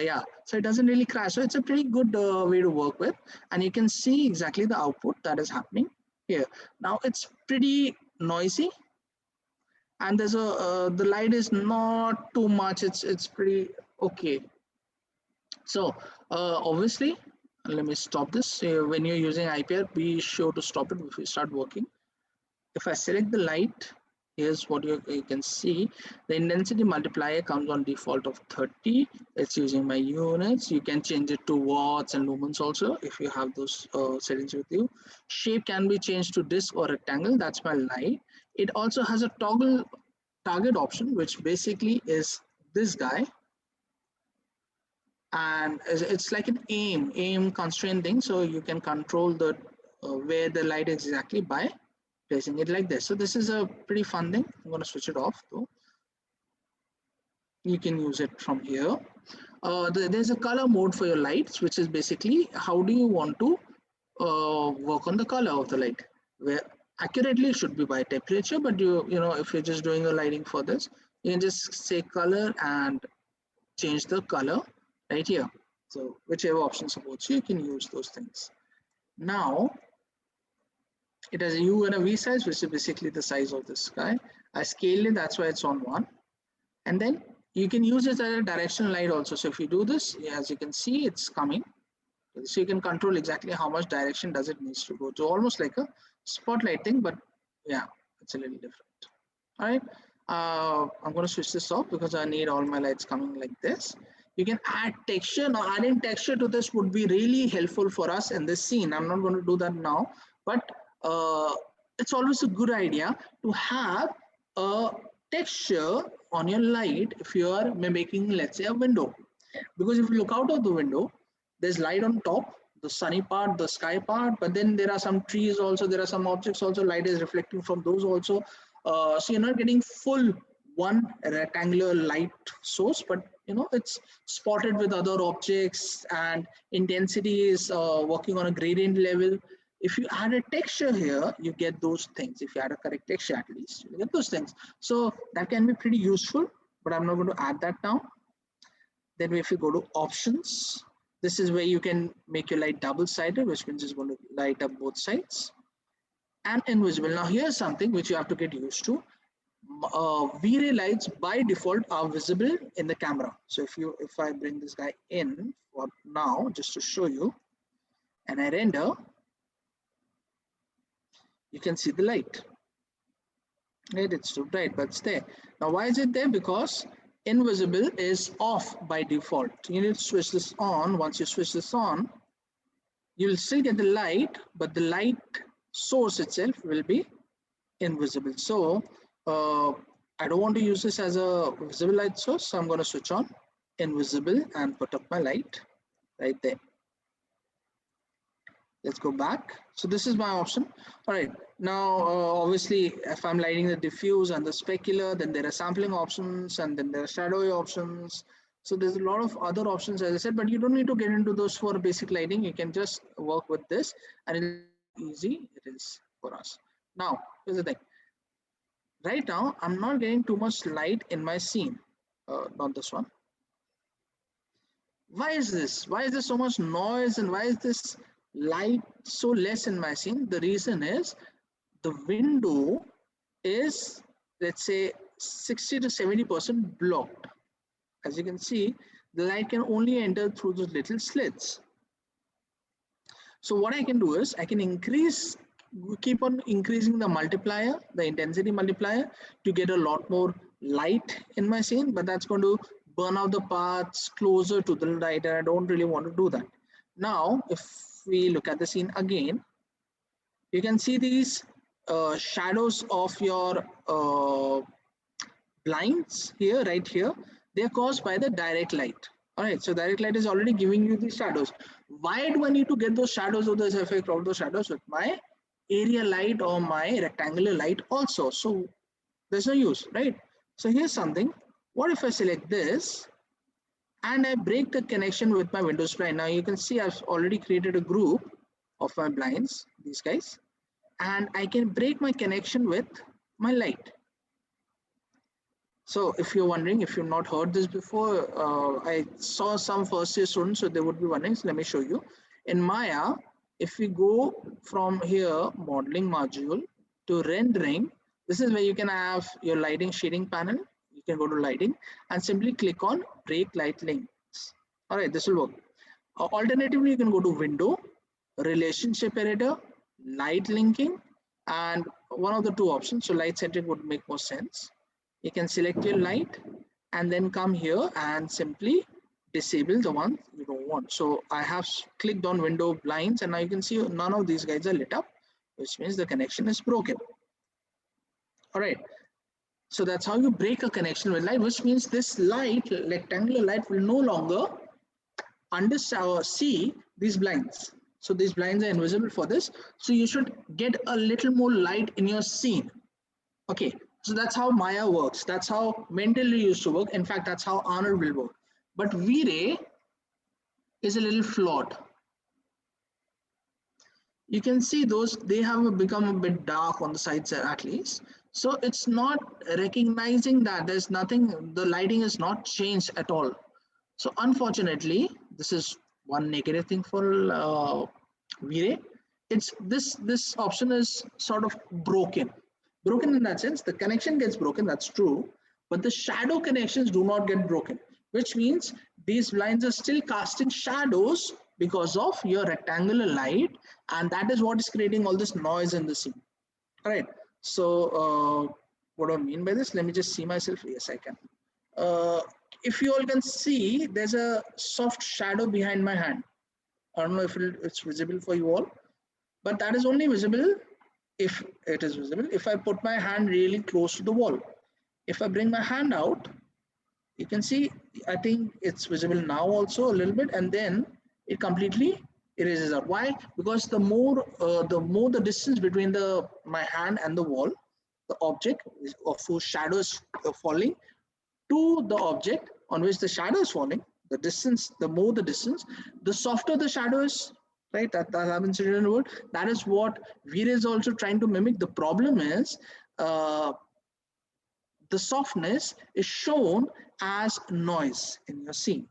yeah, so it doesn't really crash. So it's a pretty good way to work with, and you can see exactly the output that is happening here. Now it's pretty noisy, and there's the light is not too much. It's pretty okay. So obviously, let me stop this. When you're using IPR, be sure to stop it before you start working. If I select the light, here's what you can see. The intensity multiplier comes on default of 30. It's using my units. You can change it to watts and lumens also if you have those settings with you. Shape can be changed to disc or rectangle. That's my light. It also has a toggle target option, which basically is this guy. And it's like an aim constraint thing, so you can control the where the light is exactly by placing it like this. So this is a pretty fun thing. I'm going to switch it off though. You can use it from here. There's a color mode for your lights, which is basically how do you want to work on the color of the light. Where accurately it should be by temperature, but you know if you're just doing a lighting for this, you can just say color and change the color right here. So whichever option supports you, you can use those things. Now it has a U and a V size, which is basically the size of the sky. I scaled it, that's why it's on 1. And then you can use it as a directional light also. So if you do this, as you can see, it's coming. So you can control exactly how much direction does it needs to go. So almost like a spotlight thing, but yeah, it's a little different. All right, I'm going to switch this off because I need all my lights coming like this. You can add texture. Now adding texture to this would be really helpful for us in this scene. I'm not going to do that now, but it's always a good idea to have a texture on your light if you are making, let's say, a window. Because if you look out of the window, there's light on top, the sunny part, the sky part, but then there are some trees also, there are some objects also, light is reflecting from those also. So you're not getting full one rectangular light source, but you know it's spotted with other objects, and intensity is working on a gradient level. If you add a texture here, you get those things. If you add a correct texture, at least you get those things. So that can be pretty useful, but I'm not going to add that now. Then if you go to options, this is where you can make your light double-sided, which means it's going to light up both sides. And invisible. Now here's something which you have to get used to. V-ray lights by default are visible in the camera. So if I bring this guy in for now, just to show you, and I render, you can see the light. Right, it's too bright, but it's there. Now why is it there? Because invisible is off by default. You need to switch this on. Once you switch this on, you'll still get the light, but the light source itself will be invisible. So I don't want to use this as a visible light source, so I'm going to switch on invisible and put up my light right there. Let's go back. So this is my option. All right, now obviously if I'm lighting the diffuse and the specular, then there are sampling options, and then there are shadowy options. So there's a lot of other options, as I said, but you don't need to get into those for basic lighting. You can just work with this, and it's easy it is for us. Now here's the thing. Right now I'm not getting too much light in my scene, not this one. Why is this? Why is there so much noise, and why is this light so less in my scene? The reason is the window is, let's say, 60 to 70% blocked. As you can see, the light can only enter through those little slits. So what I can do is I can keep on increasing the multiplier, the intensity multiplier, to get a lot more light in my scene, but that's going to burn out the parts closer to the light, and I don't really want to do that. Now if we look at the scene again, you can see these shadows of your blinds here, right here. They're caused by the direct light. All right, so direct light is already giving you these shadows. Why do I need to get those shadows or this effect of those shadows with my area light or my rectangular light also? So there's no use, right? So here's something. What if I select this and I break the connection with my Windows blind? Now you can see I've already created a group of my blinds, these guys, and I can break my connection with my light. So if you're wondering, if you've not heard this before, I saw some first year students, so they would be wondering, so let me show you. In Maya, if we go from here, modeling module, to rendering, this is where you can have your lighting shading panel. You can go to lighting and simply click on break light links. All right, this will work. Alternatively, you can go to window, relationship editor, light linking, and one of the two options. So light centric would make more sense. You can select your light and then come here and simply disable the one you don't want. So I have clicked on window blinds, and now you can see none of these guys are lit up, which means the connection is broken. All right, so that's how you break a connection with light, which means this light, rectangular light, will no longer see these blinds. So these blinds are invisible for this. So you should get a little more light in your scene. Okay, so that's how Maya works. That's how Mendeley used to work. In fact, that's how Arnold will work. But V-Ray is a little flawed. You can see those, they have become a bit dark on the sides at least. So it's not recognizing that there's nothing, the lighting is not changed at all. So unfortunately, this is one negative thing for V-Ray. It's this option is sort of broken. Broken in that sense, the connection gets broken, that's true, but the shadow connections do not get broken, which means these blinds are still casting shadows because of your rectangular light, and that is what is creating all this noise in the scene. All right, so what do I mean by this? Let me just see myself. Yes, I can. If you all can see, there's a soft shadow behind my hand. I don't know if it's visible for you all, but that is only visible if it is visible if I put my hand really close to the wall. If I bring my hand out, you can see, I think it's visible now also a little bit, and then it completely erases out. Why? Because the more the distance between my hand and the wall, the object of whose shadow is falling to the object on which the shadow is falling, the distance, the more the distance, the softer the shadow is. Right, that happens in the world. That is what V-Ray is also trying to mimic. The problem is the softness is shown as noise in your scene.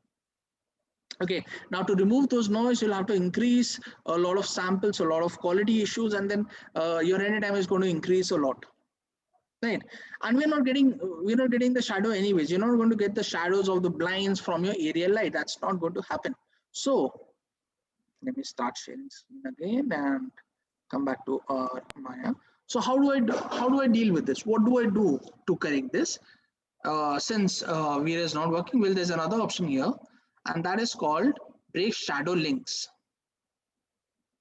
Okay, now to remove those noise, you'll have to increase a lot of samples, a lot of quality issues, and then your render time is going to increase a lot, right? And we're not getting the shadow anyways. You're not going to get the shadows of the blinds from your aerial light. That's not going to happen. So let me start sharing screen again and come back to our Maya. So how do I deal with this? What do I do to correct this? Since Vray is not working, well, there's another option here, and that is called break shadow links.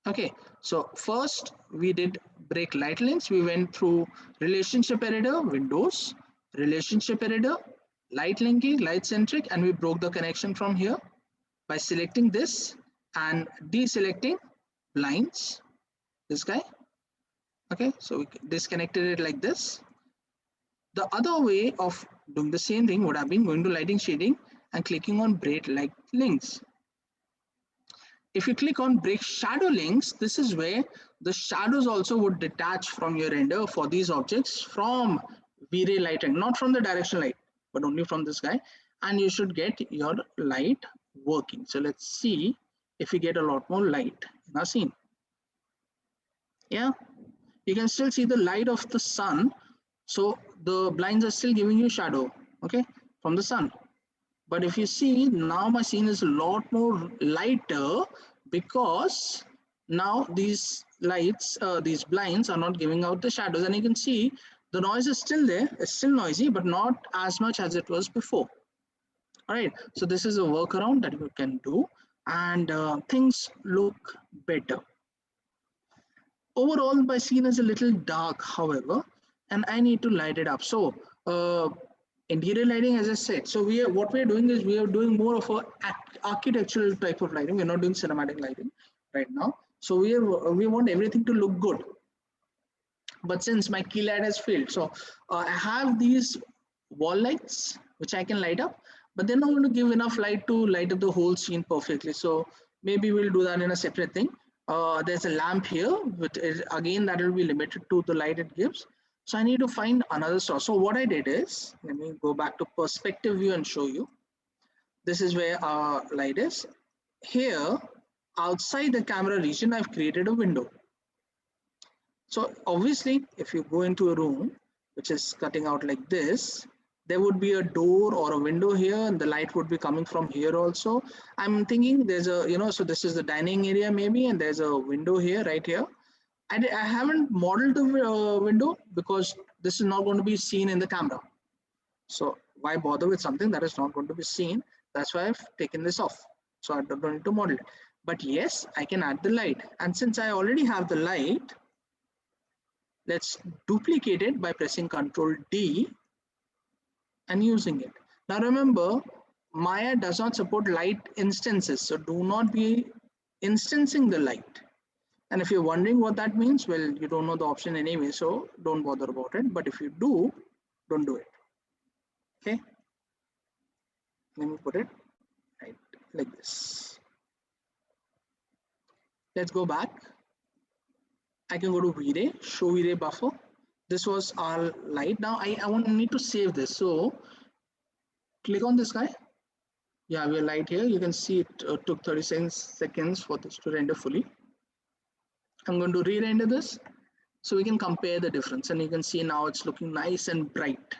Okay, so first we did break light links. We went through relationship editor, Windows, relationship editor, light linking, light centric, and we broke the connection from here by selecting this and deselecting blinds, this guy. Okay, so we disconnected it like this. The other way of doing the same thing would have been going to lighting shading and clicking on break light links. If you click on break shadow links, this is where the shadows also would detach from your render for these objects from Vray lighting, not from the directional light, but only from this guy. And you should get your light working. So let's see if we get a lot more light in our scene. Yeah, you can still see the light of the sun. So the blinds are still giving you shadow, okay, from the sun. But if you see, now my scene is a lot more lighter because now these lights, these blinds are not giving out the shadows, and you can see the noise is still there. It's still noisy, but not as much as it was before. All right, so this is a workaround that you can do, and things look better. Overall, my scene is a little dark, however, and I need to light it up. So interior lighting, as I said, so what we are doing is we are doing more of a architectural type of lighting. We're not doing cinematic lighting right now. So we want everything to look good. But since my key light has failed, so I have these wall lights which I can light up, but they're not going to give enough light to light up the whole scene perfectly. So maybe we'll do that in a separate thing. There's a lamp here, which is, again, that will be limited to the light it gives. So I need to find another source. So what I did is, let me go back to perspective view and show you. This is where our light is. Here, outside the camera region, I've created a window. So obviously, if you go into a room which is cutting out like this, there would be a door or a window here, and the light would be coming from here also. I'm thinking there's a, so this is the dining area maybe, and there's a window here, right here. I haven't modeled the window because this is not going to be seen in the camera. So why bother with something that is not going to be seen? That's why I've taken this off. So I don't need to model it. But yes, I can add the light. And since I already have the light, let's duplicate it by pressing Ctrl D and using it. Now remember, Maya does not support light instances, so do not be instancing the light. And if you're wondering what that means, well, you don't know the option anyway, so don't bother about it. But if you do, don't do it. Okay, let me put it right like this. Let's go back. I can go to Vray, show Vray buffer. This was our light. Now I need to save this. So click on this guy. You have your light here. You can see it took 30 seconds for this to render fully. I'm going to re-render this so we can compare the difference, and you can see now it's looking nice and bright.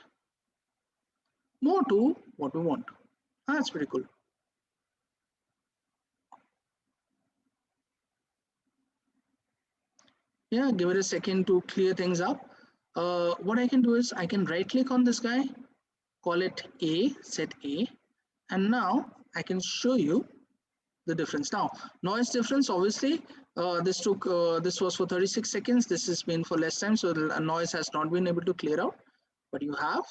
More to what we want. That's pretty cool. Yeah, give it a second to clear things up. What I can do is I can right click on this guy, call it A, set A, and now I can show you the difference. Now noise difference, obviously this was for 36 seconds. This has been for less time, so the noise has not been able to clear out. But you have,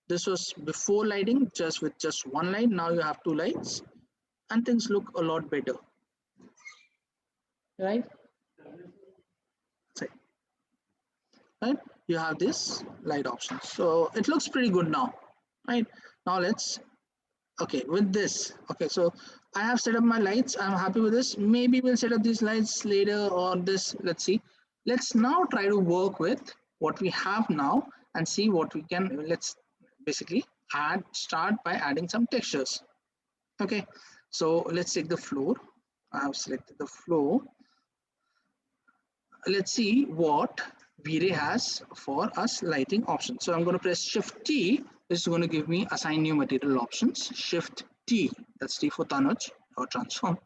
this was before lighting, just with just one light. Now you have two lights and things look a lot better, right? Right, you have this light option, so it looks pretty good now. Right, now let's, okay, with this, okay, so I have set up my lights. I'm happy with this. Maybe we'll set up these lights later, or this, let's see. Let's now try to work with what we have now and see what we can, let's basically start by adding some textures. Okay, So let's take the floor. I have selected the floor. Let's see what Vray has for us lighting options. So I'm going to press Shift T. This is going to give me assign new material options. Shift T, that's T for Tanuj or transform.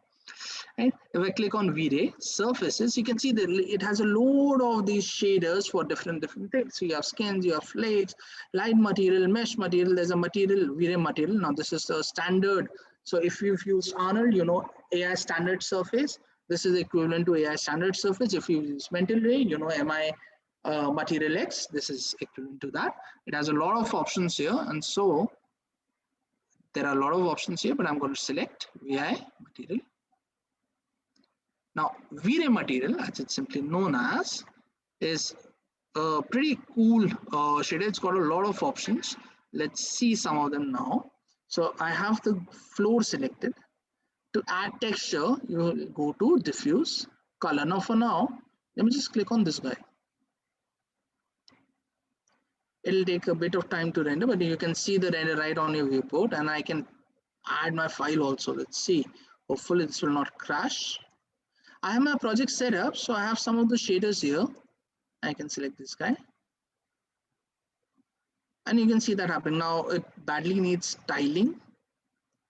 And if I click on Vray surfaces, you can see that it has a load of these shaders for different things. So you have skins, you have flakes, light material, mesh material. There's a material, Vray material. Now this is the standard. So if you've used Arnold, you know AI standard surface. This is equivalent to AI standard surface. If you use Mental Ray, you know MI Material X. This is equivalent to that. It has a lot of options here, and so there are a lot of options here. But I'm going to select VI Material. Now, Vray Material, as it's simply known as, is a pretty cool shader. It's got a lot of options. Let's see some of them now. So I have the floor selected. To add texture, you will go to diffuse color. Now for now, let me just click on this guy. It'll take a bit of time to render, but you can see the render right on your viewport, and I can add my file also. Let's see. Hopefully this will not crash. I have my project set up, so I have some of the shaders here. I can select this guy. And you can see that happening. Now it badly needs tiling.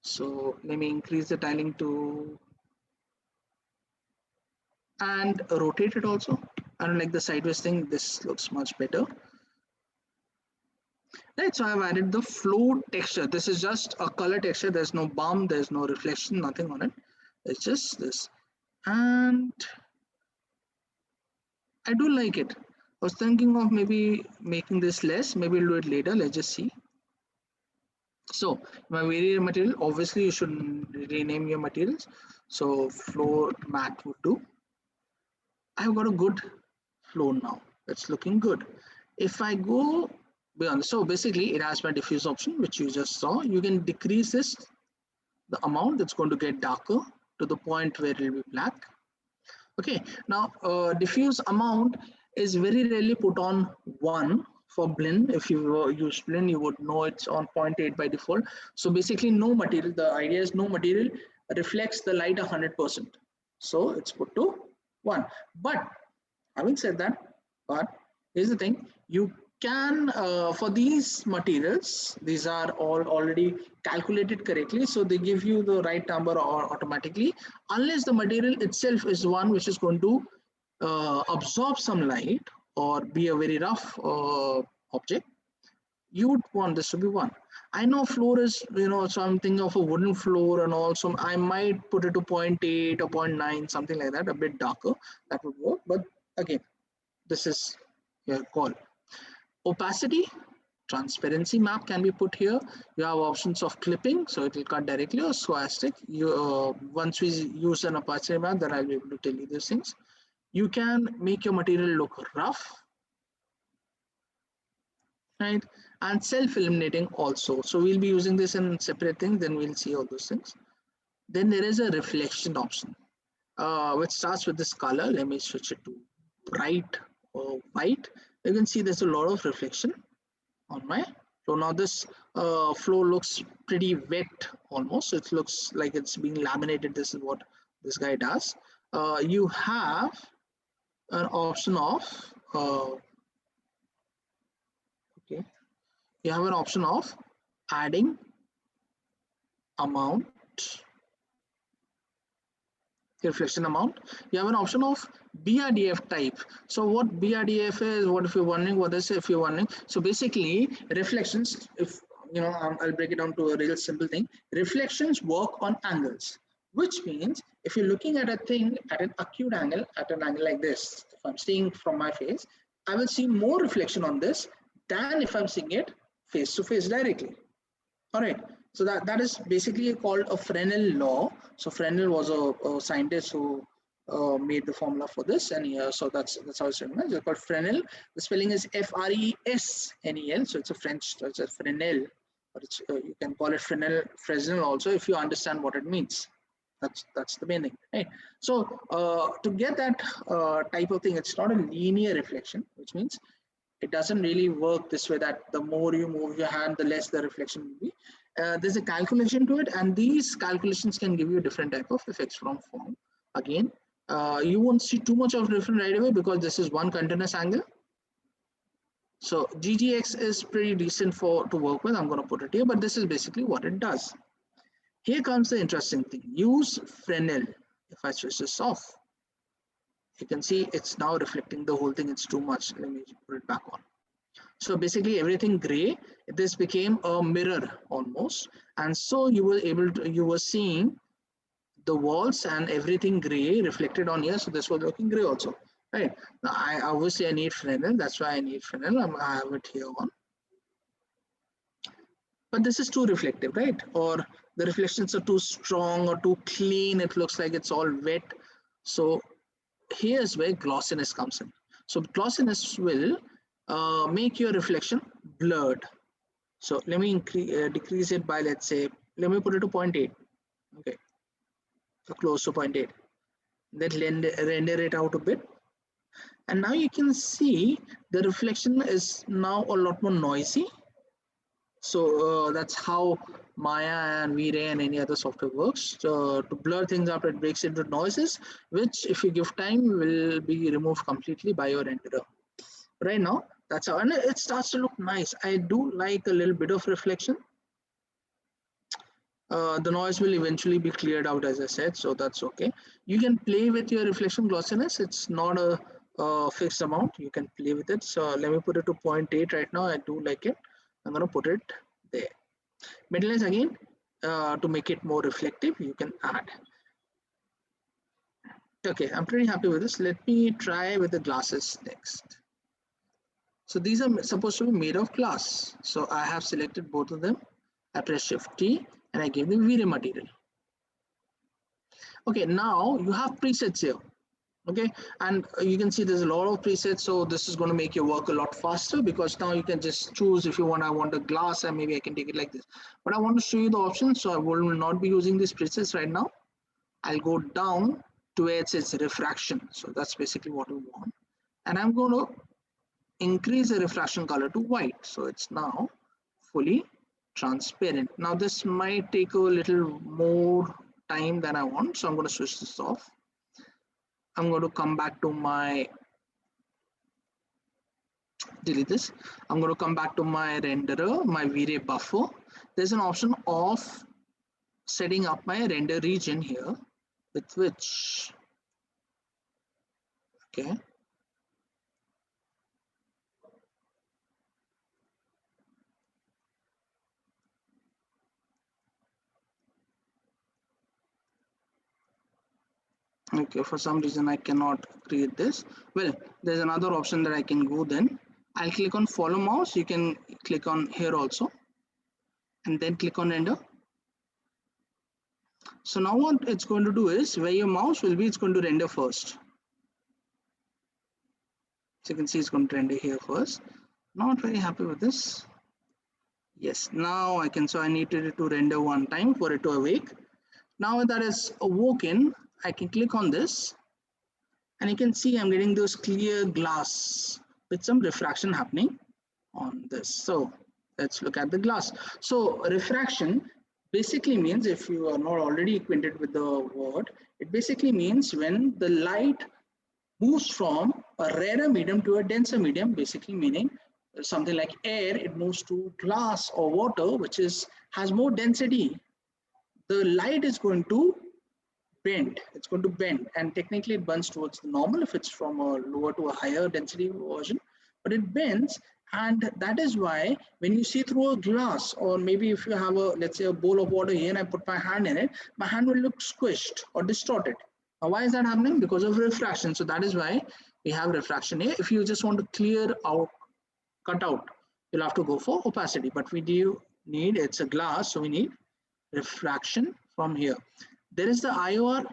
So let me increase the tiling to, and rotate it also. I don't like the sideways thing. This looks much better. Right, so I've added the flow texture. This is just a color texture. There's no bump, there's no reflection, nothing on it. It's just this. And I do like it. I was thinking of maybe making this less. Maybe we'll do it later. Let's just see. So my Vray material, obviously you should rename your materials. So floor matte would do. I've got a good flow now. It's looking good. If I go beyond, so basically it has my diffuse option, which you just saw. You can decrease this, the amount that's going to get darker to the point where it will be black. Okay, now diffuse amount is very rarely put on 1 for blend. If you use blend, you would know it's on 0.8 by default. So basically no material, the idea is no material reflects the light 100%. So it's put to 1. But having said that, but here's the thing, you can for these materials, these are all already calculated correctly, so they give you the right number automatically, unless the material itself is one which is going to absorb some light or be a very rough object. You would want this to be 1. I know floor is, you know, so I'm thinking of a wooden floor, and also I might put it to 0.8 or 0.9, something like that, a bit darker. That would work. But again, this is your call. Opacity, transparency map can be put here. You have options of clipping, so it will cut directly, or stochastic. You once we use an opacity map, then I'll be able to tell you these things. You can make your material look rough, right? And self-illuminating also. So we'll be using this in separate things, then we'll see all those things. Then there is a reflection option, which starts with this color. Let me switch it to bright or white. You can see there's a lot of reflection on my flow. Now this flow looks pretty wet almost. It looks like it's being laminated. This is what this guy does. You have an option of okay. You have an option of adding amount, reflection amount. You have an option of BRDF type. So what BRDF is, what if you're wondering what this, if you're wondering. So basically reflections, if you know, I'll break it down to a real simple thing. Reflections work on angles, which means if you're looking at a thing at an acute angle, at an angle like this, if I'm seeing from my face, I will see more reflection on this than if I'm seeing it face to face directly. All right. So that is basically called a Fresnel law. So Fresnel was a scientist who made the formula for this, and so that's how it's written. It's called Fresnel. The spelling is Fresnel. So it's a French. So it's a Fresnel, but it's you can call it Fresnel also if you understand what it means. That's the main thing, right? So to get that type of thing, it's not a linear reflection, which means it doesn't really work this way, that the more you move your hand, the less the reflection will be. there's a calculation to it, and these calculations can give you different type of effects from form. Again, you won't see too much of different right away because this is one continuous angle. So GGX is pretty decent to work with. I'm going to put it here, but this is basically what it does. Here comes the interesting thing. Use Fresnel. If I switch this off, you can see it's now reflecting the whole thing. It's too much. Let me put it back on. So basically everything gray, this became a mirror almost. And so you were seeing the walls and everything gray reflected on here. So this was looking gray also, right? Now obviously I need Fresnel. That's why I need Fresnel. I have it here on. But this is too reflective, right? Or the reflections are too strong or too clean. It looks like it's all wet. So here's where glossiness comes in. So glossiness will make your reflection blurred. So let me decrease it by, let's say, let me put it to 0.8. Okay, so close to 0.8. Then render it out a bit. And now you can see the reflection is now a lot more noisy. So that's how Maya and Vray and any other software works. To blur things up, it breaks into noises, which if you give time will be removed completely by your renderer. Right now, that's how, and it starts to look nice. I do like a little bit of reflection. The noise will eventually be cleared out, as I said, so that's okay. You can play with your reflection glossiness. It's not a fixed amount. You can play with it. So let me put it to 0.8 right now. I do like it. I'm going to put it there. Middle again, to make it more reflective, you can add. Okay, I'm pretty happy with this. Let me try with the glasses next. So these are supposed to be made of glass. So I have selected both of them. I press Shift T and I give the Vray Material. Okay, now you have presets here. Okay, and you can see there's a lot of presets, so this is going to make your work a lot faster because now you can just choose if you want. I want a glass, and maybe I can take it like this. But I want to show you the options, so I will not be using these presets right now. I'll go down to where it says refraction. So that's basically what we want, and I'm going to increase the refraction color to white, so it's now fully transparent. Now this might take a little more time than I want, so I'm going to switch this off. I'm going to come back to my, delete this. I'm going to come back to my renderer, my Vray buffer. There's an option of setting up my render region here, with which, okay. Okay, for some reason I cannot create this. Well, there's another option that I can go then. I'll click on follow mouse. You can click on here also and then click on render. So now what it's going to do is where your mouse will be, it's going to render first. So you can see it's going to render here first. Not very happy with this. Yes, now I can, so I needed it to render one time for it to awake. Now that is awoken, I can click on this and you can see I'm getting those clear glass with some refraction happening on this. So let's look at the glass. So refraction basically means, if you are not already acquainted with the word, it basically means when the light moves from a rarer medium to a denser medium, basically meaning something like air, it moves to glass or water, which has more density. The light is going to bend. It's going to bend, and technically it bends towards the normal if it's from a lower to a higher density version, but it bends, and that is why when you see through a glass, or maybe if you have a, let's say, a bowl of water here and I put my hand in it, my hand will look squished or distorted. Now why is that happening? Because of refraction. So that is why we have refraction here. If you just want to clear out, cut out, you'll have to go for opacity, but we do need, it's a glass, so we need refraction from here. There is the IOR,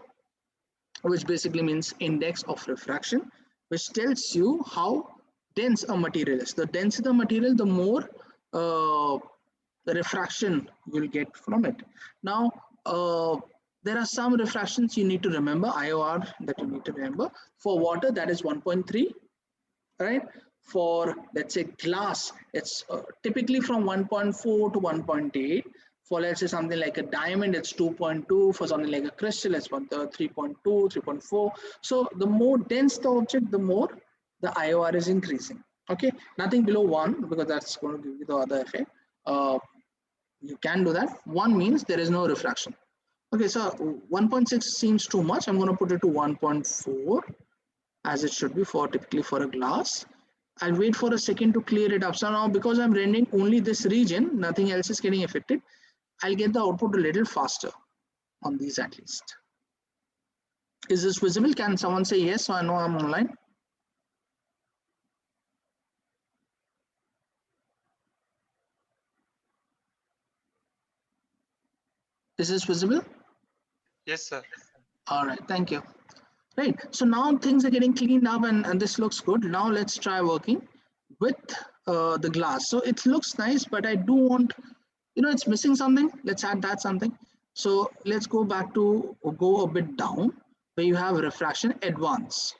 which basically means index of refraction, which tells you how dense a material is. The denser the material, the more the refraction you'll get from it. Now, there are some refractions you need to remember, IOR that you need to remember. For water, that is 1.3, right? For, let's say, glass, it's typically from 1.4 to 1.8. For let's say something like a diamond, it's 2.2. For something like a crystal, it's 3.2, 3.4. So the more dense the object, the more the IOR is increasing. Okay, nothing below 1 because that's going to give you the other effect. You can do that. 1 means there is no refraction. Okay, so 1.6 seems too much. I'm going to put it to 1.4 as it should be for typically for a glass. I'll wait for a second to clear it up. So now because I'm rendering only this region, nothing else is getting affected, I'll get the output a little faster on these at least. Is this visible? Can someone say yes so I know I'm online? Is this visible? Yes, sir. All right, thank you. Right, so now things are getting cleaned up and this looks good. Now let's try working with the glass. So it looks nice, but I do want, it's missing something. Let's add that something. So let's go back to, go a bit down where you have Refraction Advance.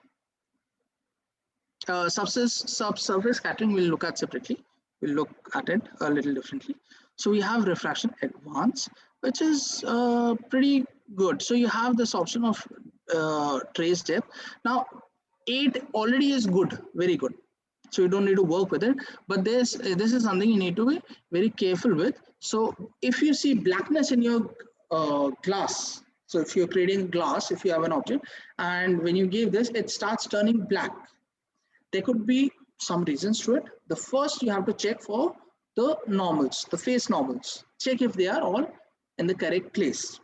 Subsurface scattering we'll look at separately. We'll look at it a little differently. So we have Refraction Advance, which is pretty good. So you have this option of trace depth. Now 8 already is good, very good. So you don't need to work with it. But this is something you need to be very careful with. So if you see blackness in your glass, so if you're creating glass, if you have an object, and when you give this, it starts turning black. There could be some reasons to it. The first, you have to check for the normals, the face normals. Check if they are all in the correct place.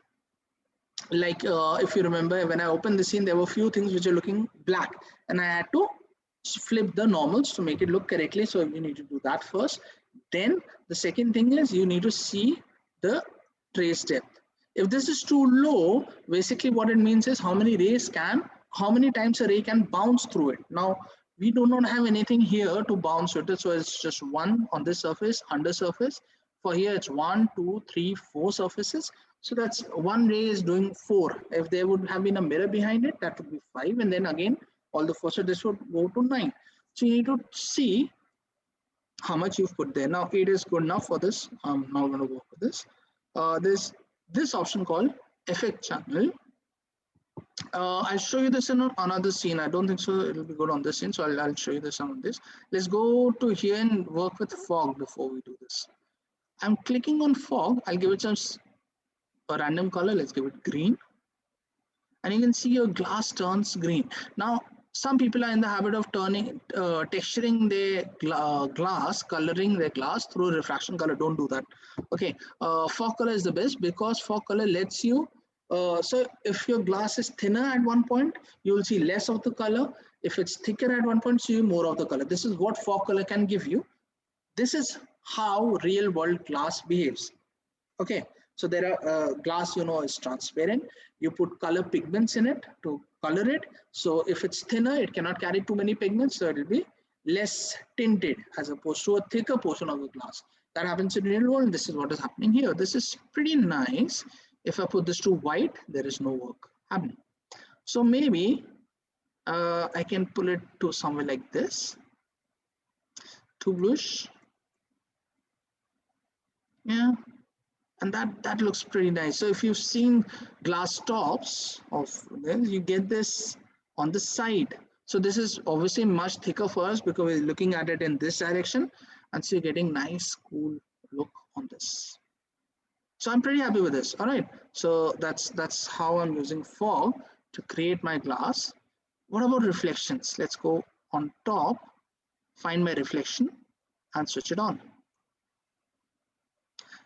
Like if you remember, when I opened the scene, there were a few things which are looking black, and I had to flip the normals to make it look correctly. So you need to do that first. Then the second thing is you need to see the trace depth. If this is too low, basically what it means is how many times a ray can bounce through it. Now we do not have anything here to bounce with it, so it's just 1 on this surface, under surface. For here it's 1, 2, 3, 4 surfaces. So that's 1 ray is doing 4. If there would have been a mirror behind it, that would be 5, and then again all the 4. So this would go to 9. So you need to see how much you've put there. Now 8 is good enough for this. I'm now going to work with this. There's this option called Effect Channel. I'll show you this in another scene. I don't think so it'll be good on this scene, so I'll show you this on this. Let's go to here and work with fog before we do this. I'm clicking on fog. I'll give it a random color. Let's give it green, and you can see your glass turns green. Now some people are in the habit of texturing their glass, coloring their glass through refraction color. Don't do that. Okay, fog color is the best because fog color lets you so if your glass is thinner at one point, you will see less of the color. If it's thicker at one point, see more of the color. This is what fog color can give you. This is how real world glass behaves. Okay, so there are glass, is transparent. You put color pigments in it to color it. So if it's thinner, it cannot carry too many pigments, so it will be less tinted as opposed to a thicker portion of the glass. That happens in real world. This is what is happening here. This is pretty nice. If I put this to white, there is no work happening. So maybe I can pull it to somewhere like this, too bluish. Yeah, and that looks pretty nice. So if you've seen glass tops of this, you get this on the side. So this is obviously much thicker for us because we're looking at it in this direction, and so you're getting nice, cool look on this. So I'm pretty happy with this. All right, so that's how I'm using fog to create my glass. What about reflections? Let's go on top, find my reflection, and switch it on.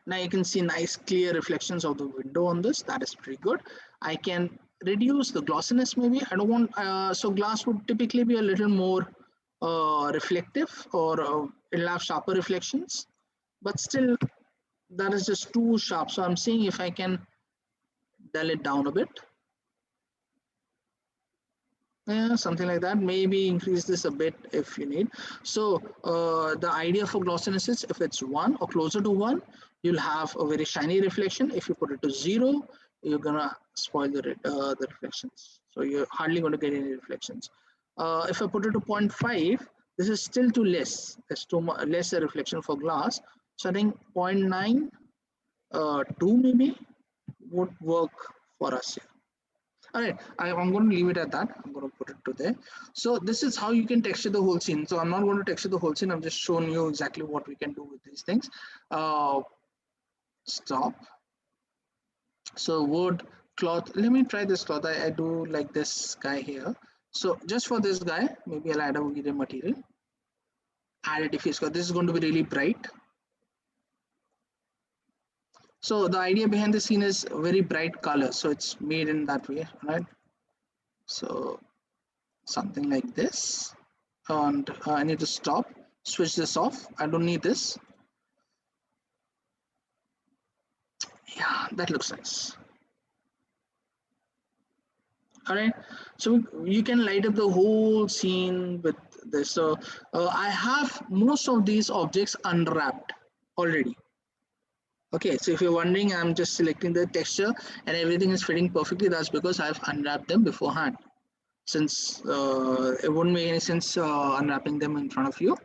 Now you can see nice clear reflections of the window on this. That is pretty good. I can reduce the glossiness maybe. I don't want, so glass would typically be a little more reflective, or it'll have sharper reflections, but still that is just too sharp. So I'm seeing if I can dull it down a bit. Yeah, something like that. Maybe increase this a bit if you need. So the idea for glossiness is if it's 1 or closer to 1, you'll have a very shiny reflection. If you put it to 0, you're gonna spoil the reflections. So you're hardly going to get any reflections. If I put it to 0.5, this is still too less. There's too much less a reflection for glass. So I think 0.9 2 maybe would work for us here. All right, I'm going to leave it at that. I'm going to put it to there. So this is how you can texture the whole scene. So I'm not going to texture the whole scene. I'm just showing you exactly what we can do with these things. Stop. So wood, cloth. Let me try this cloth. I do like this guy here. So just for this guy, maybe I'll add a Vray material. Add a diffuse color. This is going to be really bright. So the idea behind the scene is very bright color. So it's made in that way, right? So something like this. And I need to stop, switch this off. I don't need this. Yeah, that looks nice. All right, so you can light up the whole scene with this. So I have most of these objects unwrapped already. Okay, so if you're wondering, I'm just selecting the texture and everything is fitting perfectly. That's because I've unwrapped them beforehand, since it wouldn't make any sense unwrapping them in front of you.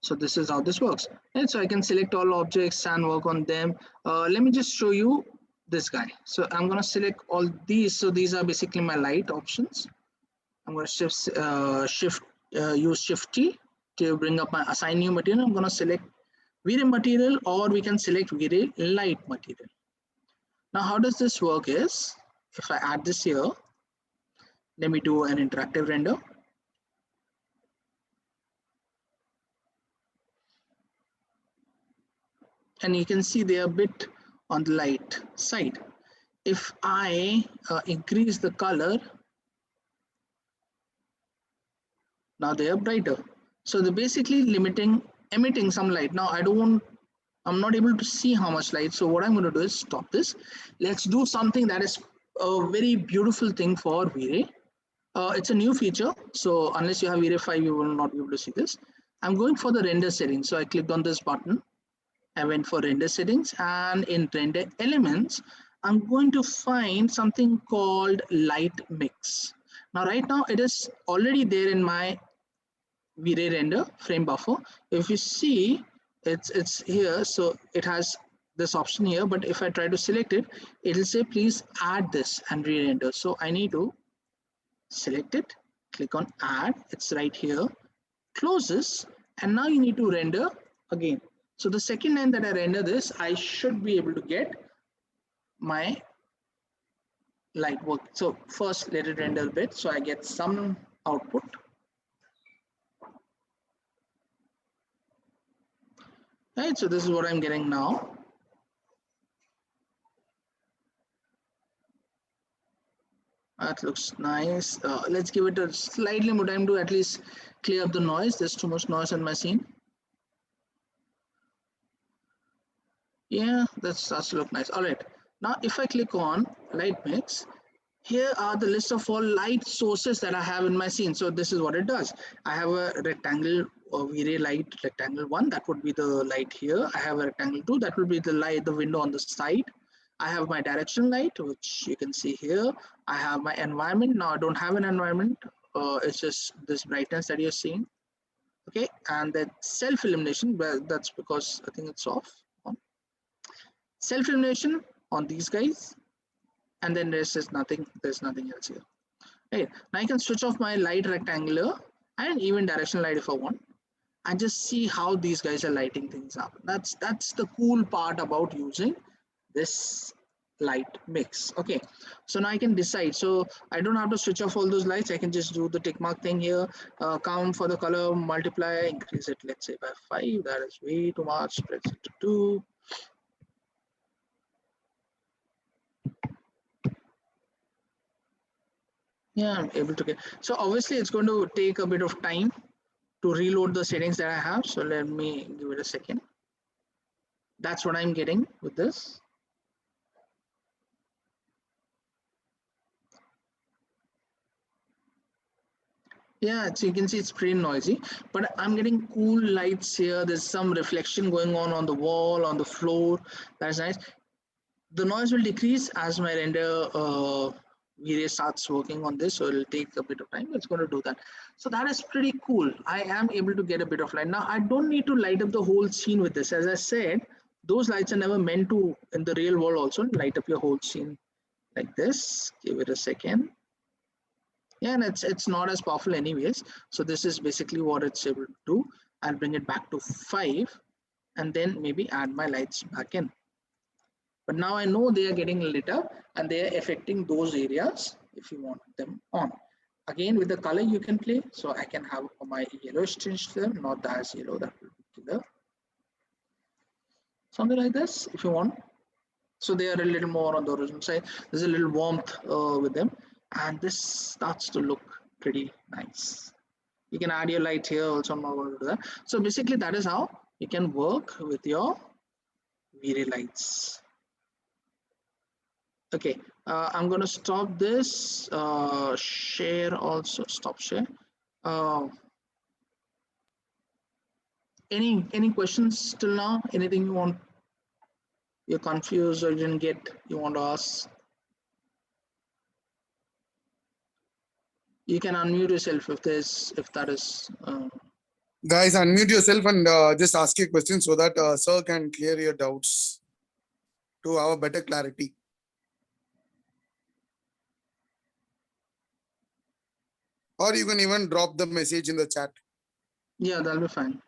So this is how this works. And so I can select all objects and work on them. Let me just show you this guy. So I'm going to select all these. So these are basically my light options. I'm going to use Shift T to bring up my assign new material. I'm going to select Vray material, or we can select Vray light material. Now, how does this work is, if I add this here, let me do an interactive render. And you can see they are a bit on the light side. If I increase the color, now they are brighter. So they're basically emitting some light. Now I'm not able to see how much light. So what I'm going to do is stop this. Let's do something that is a very beautiful thing for Vray. It's a new feature. So unless you have Vray 5, you will not be able to see this. I'm going for the render settings. So I clicked on this button. I went for render settings, and in render elements, I'm going to find something called light mix. Now, right now it is already there in my Vray render frame buffer. If you see, it's here, so it has this option here. But if I try to select it, it will say please add this and re-render. So I need to select it, click on add. It's right here. Close this, and now you need to render again. So the second time that I render this, I should be able to get my light work. So first let it render a bit, so I get some output. Right, so this is what I'm getting now. That looks nice. Let's give it a slightly more time to at least clear up the noise. There's too much noise in my scene. Yeah, that starts to look nice. All right. Now, if I click on light mix, here are the list of all light sources that I have in my scene. So this is what it does. I have a rectangle Vray light rectangle 1. That would be the light here. I have a rectangle 2. That will be the light, the window on the side. I have my directional light, which you can see here. I have my environment. Now I don't have an environment. It's just this brightness that you're seeing. Okay, and then self illumination. Well, that's because I think it's off. Self illumination on these guys, and then there's nothing else here. Right, now I can switch off my light rectangular and even directional light if I want, and just see how these guys are lighting things up. That's the cool part about using this light mix. Okay, so now I can decide. So I don't have to switch off all those lights. I can just do the tick mark thing here, count for the color, multiply, increase it, let's say by 5. That is way too much. Spread it to 2. Yeah, I'm able to get. So obviously it's going to take a bit of time to reload the settings that I have. So let me give it a second. That's what I'm getting with this. Yeah, so you can see it's pretty noisy, but I'm getting cool lights here. There's some reflection going on the wall, on the floor. That's nice. The noise will decrease as my render Vray starts working on this, so it'll take a bit of time. It's going to do that. So that is pretty cool. I am able to get a bit of light. Now I don't need to light up the whole scene with this. As I said, those lights are never meant to, in the real world also, light up your whole scene like this. Give it a second. Yeah, and it's not as powerful anyways. So this is basically what it's able to do. I'll bring it back to 5 and then maybe add my lights back in. But now I know they are getting lit up and they are affecting those areas if you want them on. Again, with the color you can play. So I can have my yellowish tinge there, not as yellow, that will be killer. Something like this if you want. So they are a little more on the horizontal side. There's a little warmth with them, and this starts to look pretty nice. You can add your light here also. I'm not going to do that. So basically that is how you can work with your Vray lights. Okay, I'm going to stop this. Share also, stop share. Any questions till now? Anything you want? You're confused or you didn't get, you want to ask? You can unmute yourself if that is. Guys, unmute yourself and just ask your question so that sir can clear your doubts to have a better clarity. Or you can even drop the message in the chat. Yeah, that'll be fine.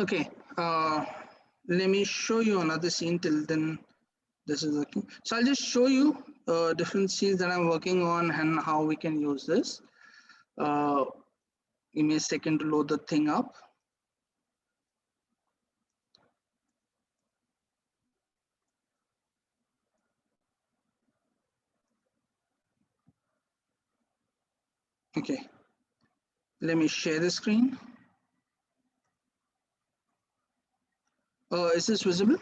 Okay, let me show you another scene. Till then, this is working. So I'll just show you different scenes that I'm working on and how we can use this. Give me a second to load the thing up. Okay, let me share the screen. Is this visible?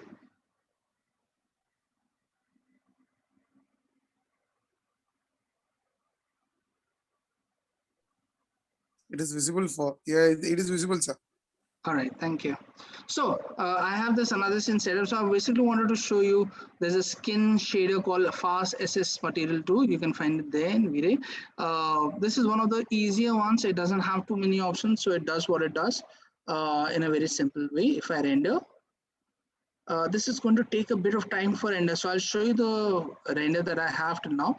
It is visible for, yeah, it is visible, sir. All right, thank you. So I have this another scene setup. So I basically wanted to show you there's a skin shader called Fast SS Material 2. You can find it there in Vray. This is one of the easier ones. It doesn't have too many options, so it does what it does in a very simple way. If I render, this is going to take a bit of time for render. So I'll show you the render that I have till now.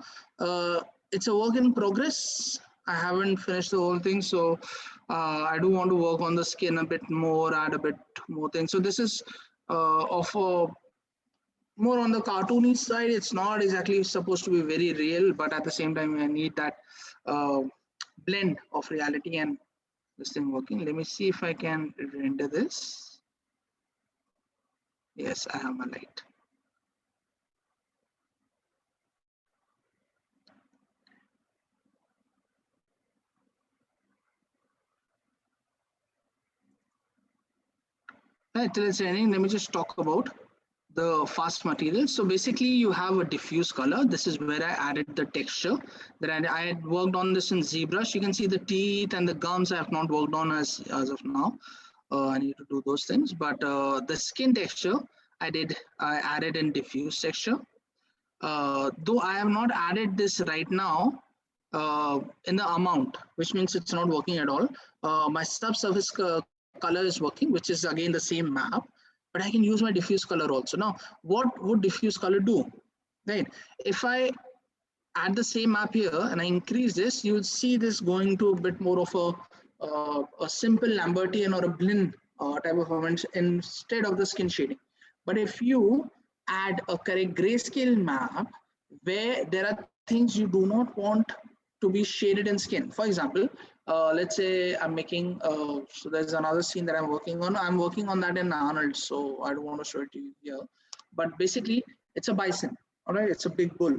It's a work in progress. I haven't finished the whole thing, so I do want to work on the skin a bit more, add a bit more things. So this is of a more on the cartoony side. It's not exactly supposed to be very real, but at the same time, I need that blend of reality and this thing working. Let me see if I can render this. Yes, I have my light. Right, till it's ending, let me just talk about the fast material. So basically you have a diffuse color. This is where I added the texture that I had worked on this in ZBrush. You can see the teeth and the gums I have not worked on as of now. I need to do those things, but the skin texture I added in diffuse texture. Though I have not added this right now in the amount, which means it's not working at all. My subsurface color is working, which is again the same map, but I can use my diffuse color also. Now, what would diffuse color do? Right? If I add the same map here and I increase this, you'll see this going to a bit more of a simple Lambertian or a blend type of event instead of the skin shading. But if you add a correct grayscale map where there are things you do not want to be shaded in skin. For example, let's say I'm making, so there's another scene that I'm working on. I'm working on that in Arnold, so I don't want to show it to you here. But basically, it's a bison, all right? It's a big bull.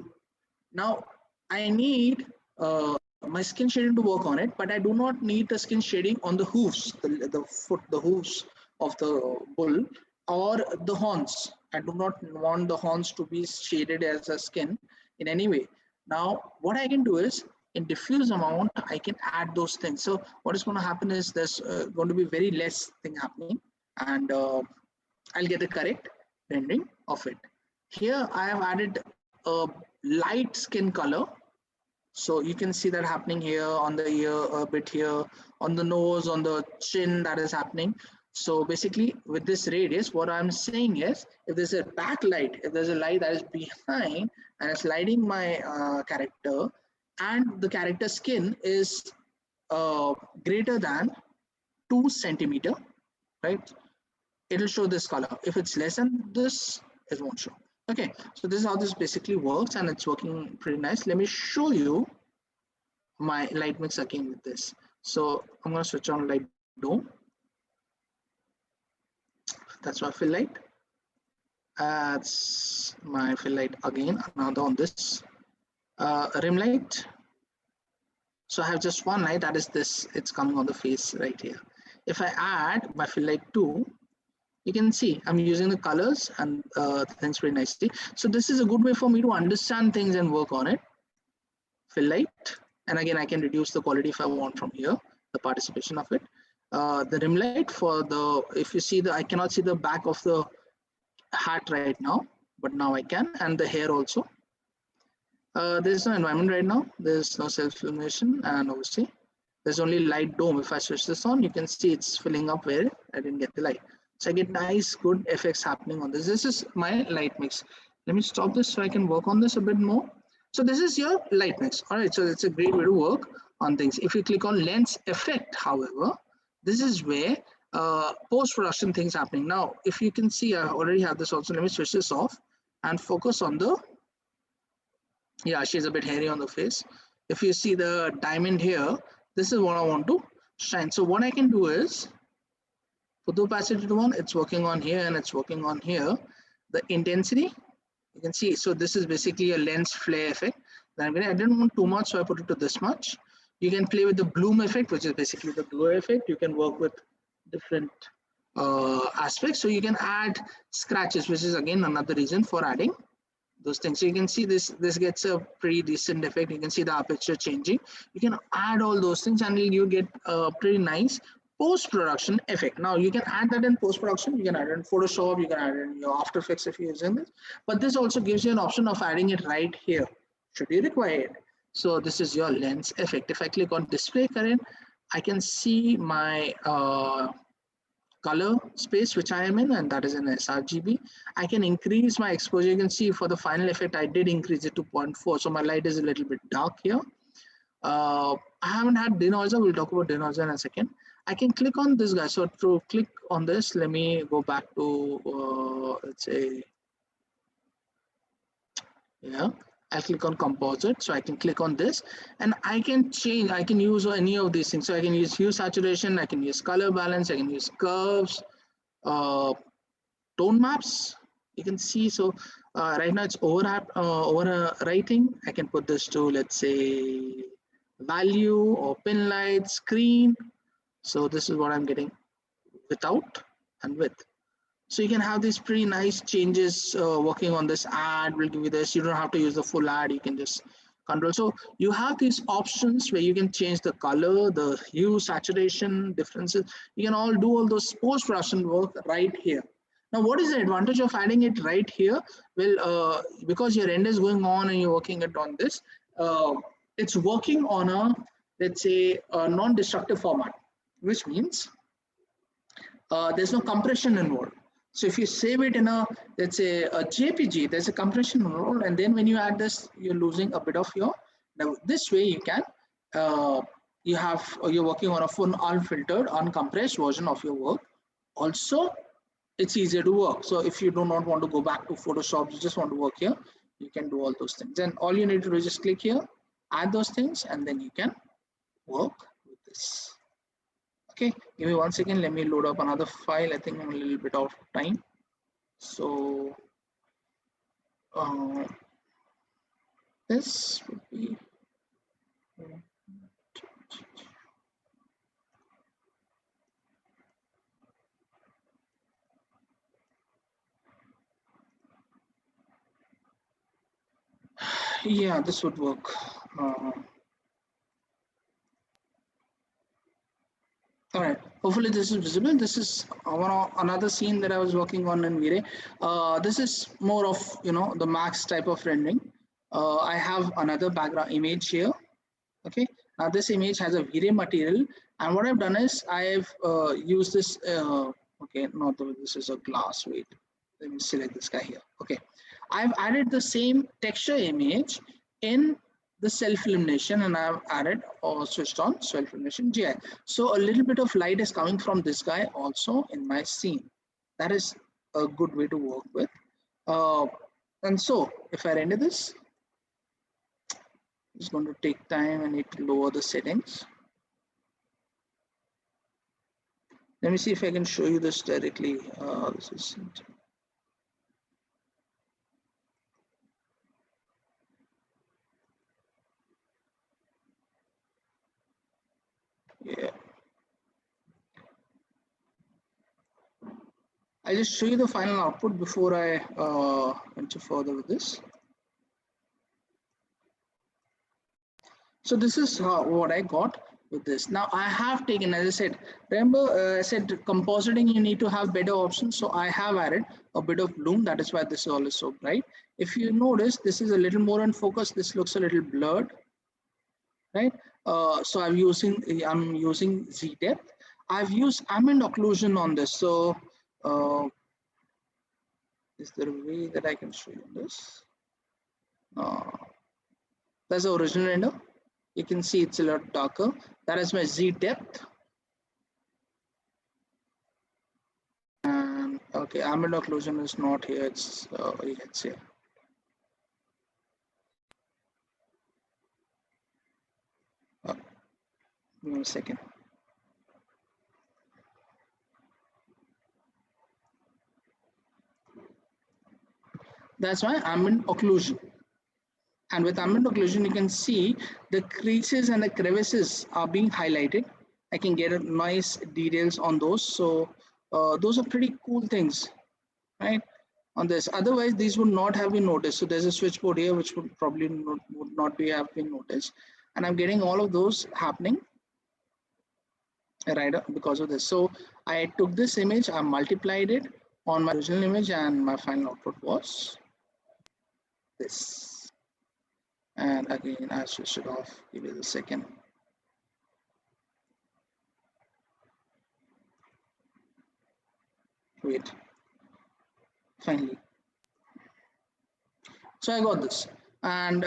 Now, I need my skin shading to work on it, but I do not need the skin shading on the hooves, the hooves of the bull or the horns. I do not want the horns to be shaded as a skin in any way. Now, what I can do is, in diffuse amount, I can add those things. So what is going to happen is there's going to be very less thing happening, and I'll get the correct rendering of it. Here I have added a light skin color. So you can see that happening here on the ear, a bit here, on the nose, on the chin, that is happening. So basically with this radius, what I'm saying is, if there's a backlight, if there's a light that is behind and it's lighting my character, and the character skin is greater than 2 centimeter, right? It'll show this color. If it's less than this, it won't show. Okay, so this is how this basically works, and it's working pretty nice. Let me show you my light mix again with this. So I'm going to switch on light dome. That's my fill light. That's my fill light again, another on this rim light. So I have just one light, that is this, it's coming on the face right here. If I add my fill light 2, you can see I'm using the colors and things pretty nicely. So this is a good way for me to understand things and work on it. Fill light, and again I can reduce the quality if I want from here, the participation of it. The rim light for the, if you see the, I cannot see the back of the hat right now, but now I can, and the hair also. There's no environment right now, there's no self-illumination, and obviously there's only light dome. If I switch this on, you can see it's filling up where I didn't get the light. So I get nice, good effects happening on this. This is my light mix. Let me stop this so I can work on this a bit more. So this is your light mix. All right, so it's a great way to work on things. If you click on lens effect, however, this is where post-production things happening. Now, if you can see, I already have this also. Let me switch this off and focus on the, yeah, she's a bit hairy on the face. If you see the diamond here, this is what I want to shine. So what I can do is, for the opacity one, it's working on here and it's working on here. The intensity, you can see, so this is basically a lens flare effect. Then I didn't want too much, so I put it to this much. You can play with the bloom effect, which is basically the glow effect. You can work with different aspects. So you can add scratches, which is again another reason for adding those things. So you can see this gets a pretty decent effect. You can see the aperture changing. You can add all those things and you get a pretty nice post-production effect. Now you can add that in post-production, you can add it in Photoshop, you can add it in your After Effects if you're using this, but this also gives you an option of adding it right here, should you require it. So this is your lens effect. If I click on display current, I can see my color space which I am in, and that is in sRGB. I can increase my exposure. You can see for the final effect, I did increase it to 0.4. So my light is a little bit dark here. I haven't had denoiser. We'll talk about denoiser in a second. I can click on this guy. So to click on this, let me go back to, let's say, yeah, I'll click on composite. So I can click on this and I can change, I can use any of these things. So I can use hue saturation, I can use color balance, I can use curves, tone maps. You can see, so right now it's overwriting. I can put this to, let's say, value or pin light, screen. So this is what I'm getting without and with. So you can have these pretty nice changes working on this ad will give you this. You don't have to use the full ad, you can just control. So you have these options where you can change the color, the hue, saturation, differences. You can all do all those post-production work right here. Now, what is the advantage of adding it right here? Well, because your render is going on and you're working it on this, it's working on a, let's say, a non-destructive format, which means there's no compression involved. So if you save it in a, let's say, a JPG, there's a compression involved, and then when you add this, you're losing a bit of your. Now this way you can, you're working on a full unfiltered, uncompressed version of your work. Also, it's easier to work. So if you do not want to go back to Photoshop, you just want to work here, you can do all those things. And all you need to do is just click here, add those things, and then you can work with this. Okay, give me 1 second. Let me load up another file. I think I'm a little bit out of time. So this would be. Yeah, this would work. All right, hopefully this is visible. This is another scene that I was working on in Vray. This is more of, the max type of rendering. I have another background image here. Okay, now this image has a Vray material, and what I've done is I've used this. Okay, this is a glass. Wait, let me select this guy here. Okay, I've added the same texture image in the self-illumination, and I've added or switched on self-illumination GI. So a little bit of light is coming from this guy also in my scene. That is a good way to work with. And so if I render this, it's going to take time. I need to lower the settings. Let me see if I can show you this directly. This is yeah. I'll just show you the final output before I enter further with this. So this is what I got with this. Now I have taken, as I said, remember I said compositing, you need to have better options. So I have added a bit of bloom. That is why this all is so bright. If you notice, this is a little more in focus. This looks a little blurred, right? So I'm using Z depth. I've used ambient occlusion on this. So is there a way that I can show you this? That's the original render. You can see it's a lot darker. That is my Z depth. And okay, ambient occlusion is not here. It's here. Give me a second. That's why ambient occlusion. And with ambient occlusion, you can see the creases and the crevices are being highlighted. I can get a nice details on those. So those are pretty cool things, right? On this, otherwise these would not have been noticed. So there's a switchboard here which would probably have been noticed, and I'm getting all of those happening right because of this. So I took this image, I multiplied it on my original image, and my final output was this. And again, I switch it off. Give it a second. Wait. Finally. So I got this. And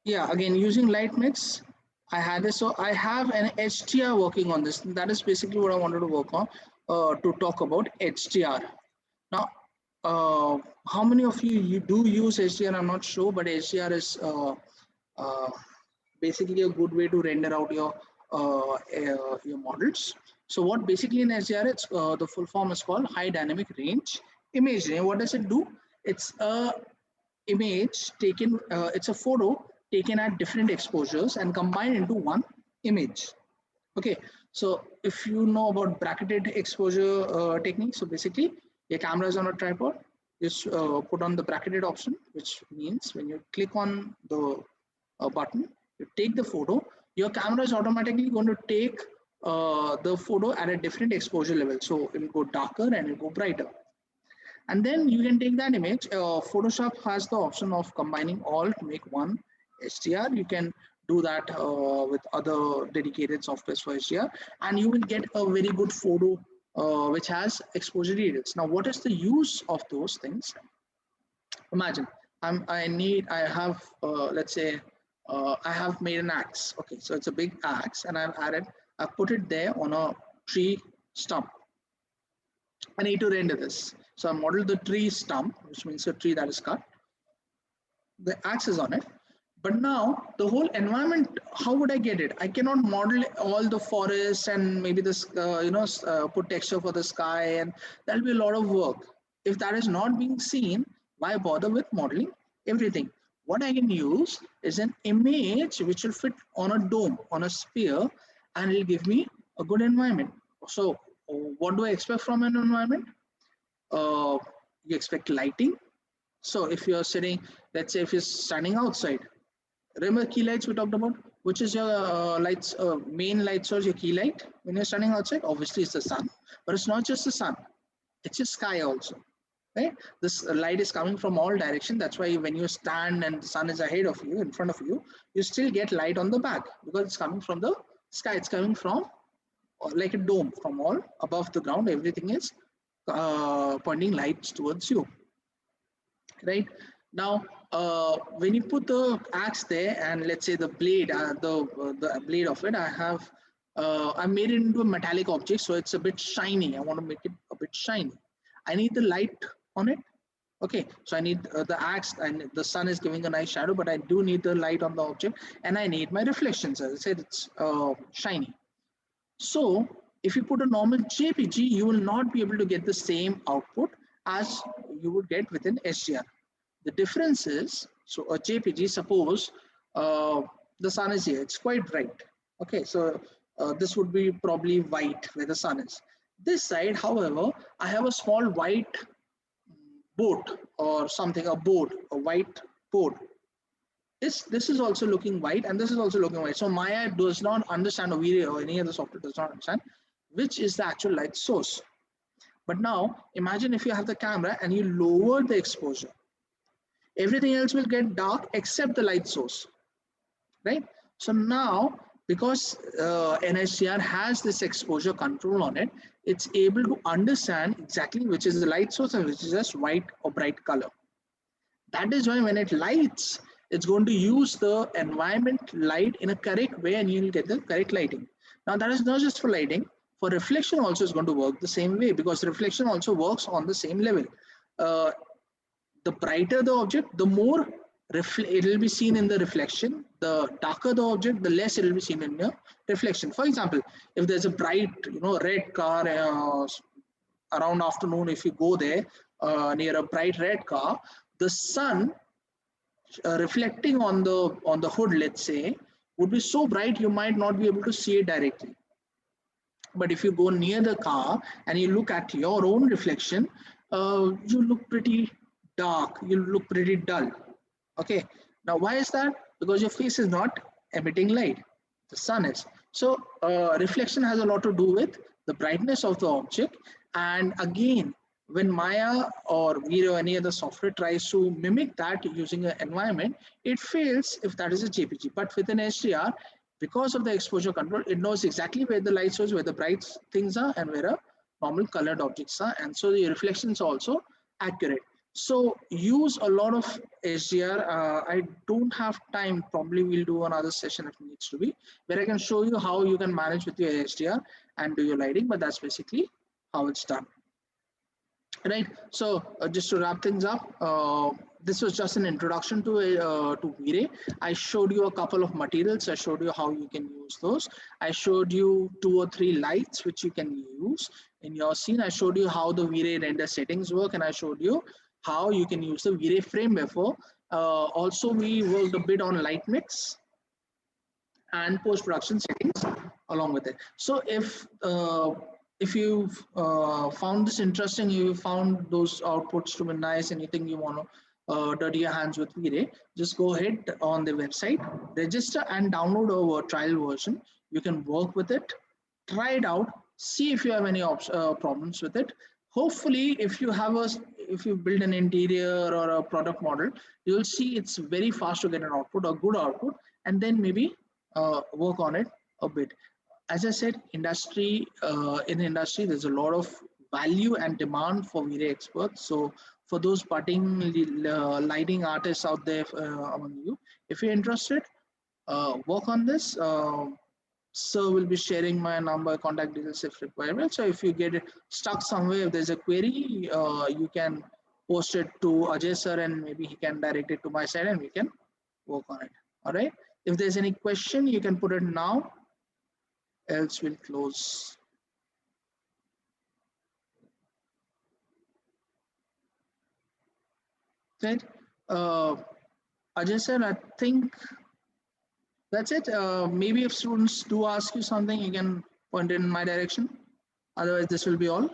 yeah, again, using light mix, I had this. So I have an HDR working on this. That is basically what I wanted to work on to talk about HDR. Now, how many of you do use HDR? I'm not sure, but HDR is basically a good way to render out your models. So what basically in HDR, it's the full form is called high dynamic range imaging. And what does it do? It's a image taken, it's a photo taken at different exposures and combined into one image. Okay, so if you know about bracketed exposure technique, so basically your camera is on a tripod, just put on the bracketed option, which means when you click on the button, you take the photo, your camera is automatically going to take the photo at a different exposure level. So it will go darker and it will go brighter. And then you can take that image. Photoshop has the option of combining all to make one HDR. You can do that with other dedicated softwares for HDR, and you will get a very good photo which has exposure details. Now, what is the use of those things? Imagine I have let's say I have made an axe. Okay, so it's a big axe, and I've put it there on a tree stump. I need to render this. So I modeled the tree stump, which means a tree that is cut. The axe is on it. But now the whole environment, how would I get it? I cannot model all the forest and maybe this, put texture for the sky, and that'll be a lot of work. If that is not being seen, why bother with modeling everything? What I can use is an image which will fit on a dome, on a sphere, and it'll give me a good environment. So what do I expect from an environment? You expect lighting. So if you're sitting, let's say if you're standing outside, remember key lights we talked about? Which is your lights, main light source, your key light when you're standing outside? Obviously it's the sun, but it's not just the sun, it's your sky also. right? This light is coming from all direction. That's why when you stand and the sun is ahead of you, in front of you, you still get light on the back because it's coming from the sky. It's coming from like a dome from all above the ground. Everything is pointing lights towards you, right? Now, when you put the axe there, and let's say the blade, the blade of it, I made it into a metallic object, so it's a bit shiny. I want to make it a bit shiny. I need the light on it. Okay, so I need the axe, and the sun is giving a nice shadow, but I do need the light on the object, and I need my reflections. As I said, it's shiny. So if you put a normal JPG, you will not be able to get the same output as you would get within SDR. The difference is, so a JPG, suppose the sun is here, it's quite bright. Okay, so this would be probably white where the sun is. This side, however, I have a small white boat or something, a board, a white board. This is also looking white and this is also looking white. So Maya does not understand, or Vray or any other software does not understand which is the actual light source. But now imagine if you have the camera and you lower the exposure, everything else will get dark except the light source, right? So now, because NHDR has this exposure control on it, it's able to understand exactly which is the light source and which is just white or bright color. That is why when it lights, it's going to use the environment light in a correct way and you'll get the correct lighting. Now that is not just for lighting, for reflection also is going to work the same way, because reflection also works on the same level. Uh, the brighter the object, the more it will be seen in the reflection. The darker the object, the less it will be seen in the reflection. For example, if there's a bright, red car around afternoon, if you go there near a bright red car, the sun reflecting on the hood, let's say, would be so bright you might not be able to see it directly. But if you go near the car and you look at your own reflection, you look pretty dark, you look pretty dull. Okay, now why is that? Because your face is not emitting light, the sun is. So reflection has a lot to do with the brightness of the object. And again, when Maya or Vray or any other software tries to mimic that using an environment, it fails if that is a JPG. But with an HDR, because of the exposure control, it knows exactly where the light source, where the bright things are, and where a normal colored objects are, and so the reflections are also accurate. So use a lot of HDR. I don't have time. Probably we'll do another session if it needs to be, where I can show you how you can manage with your HDR and do your lighting. But that's basically how it's done. Right. So just to wrap things up, this was just an introduction to Vray. I showed you a couple of materials. I showed you how you can use those. I showed you 2 or 3 lights which you can use in your scene. I showed you how the Vray render settings work, and I showed you how you can use the Vray frame buffer. Also, we worked a bit on light mix and post-production settings along with it. So if you've found this interesting, you found those outputs to be nice, and you think you want to dirty your hands with Vray, just go ahead on the website, register and download our trial version. You can work with it, try it out, see if you have any problems with it. Hopefully, if you build an interior or a product model, you'll see it's very fast to get an output, a good output, and then maybe work on it a bit. As I said, in the industry, there's a lot of value and demand for Vray experts. So for those budding lighting artists out there among you, if you're interested, work on this. Sir will be sharing my number, contact details if required. So if you get it stuck somewhere, if there's a query, you can post it to Ajay sir, and maybe he can direct it to my side and we can work on it. All right. If there's any question, you can put it now, else we'll close. Right. Ajay sir, I think that's it. Maybe if students do ask you something, you can point it in my direction. Otherwise, this will be all.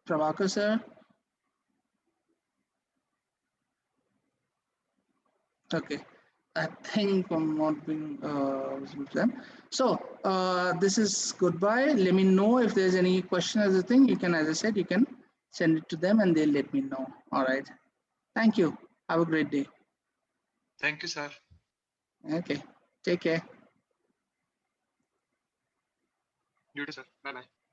Prabhakar sir. Okay. I think I'm not being visible to them. So this is goodbye. Let me know if there's any question as a thing. You can, as I said, you can send it to them and they'll let me know. All right. Thank you. Have a great day. Thank you, sir. Okay. Take care. You too, sir. Bye bye.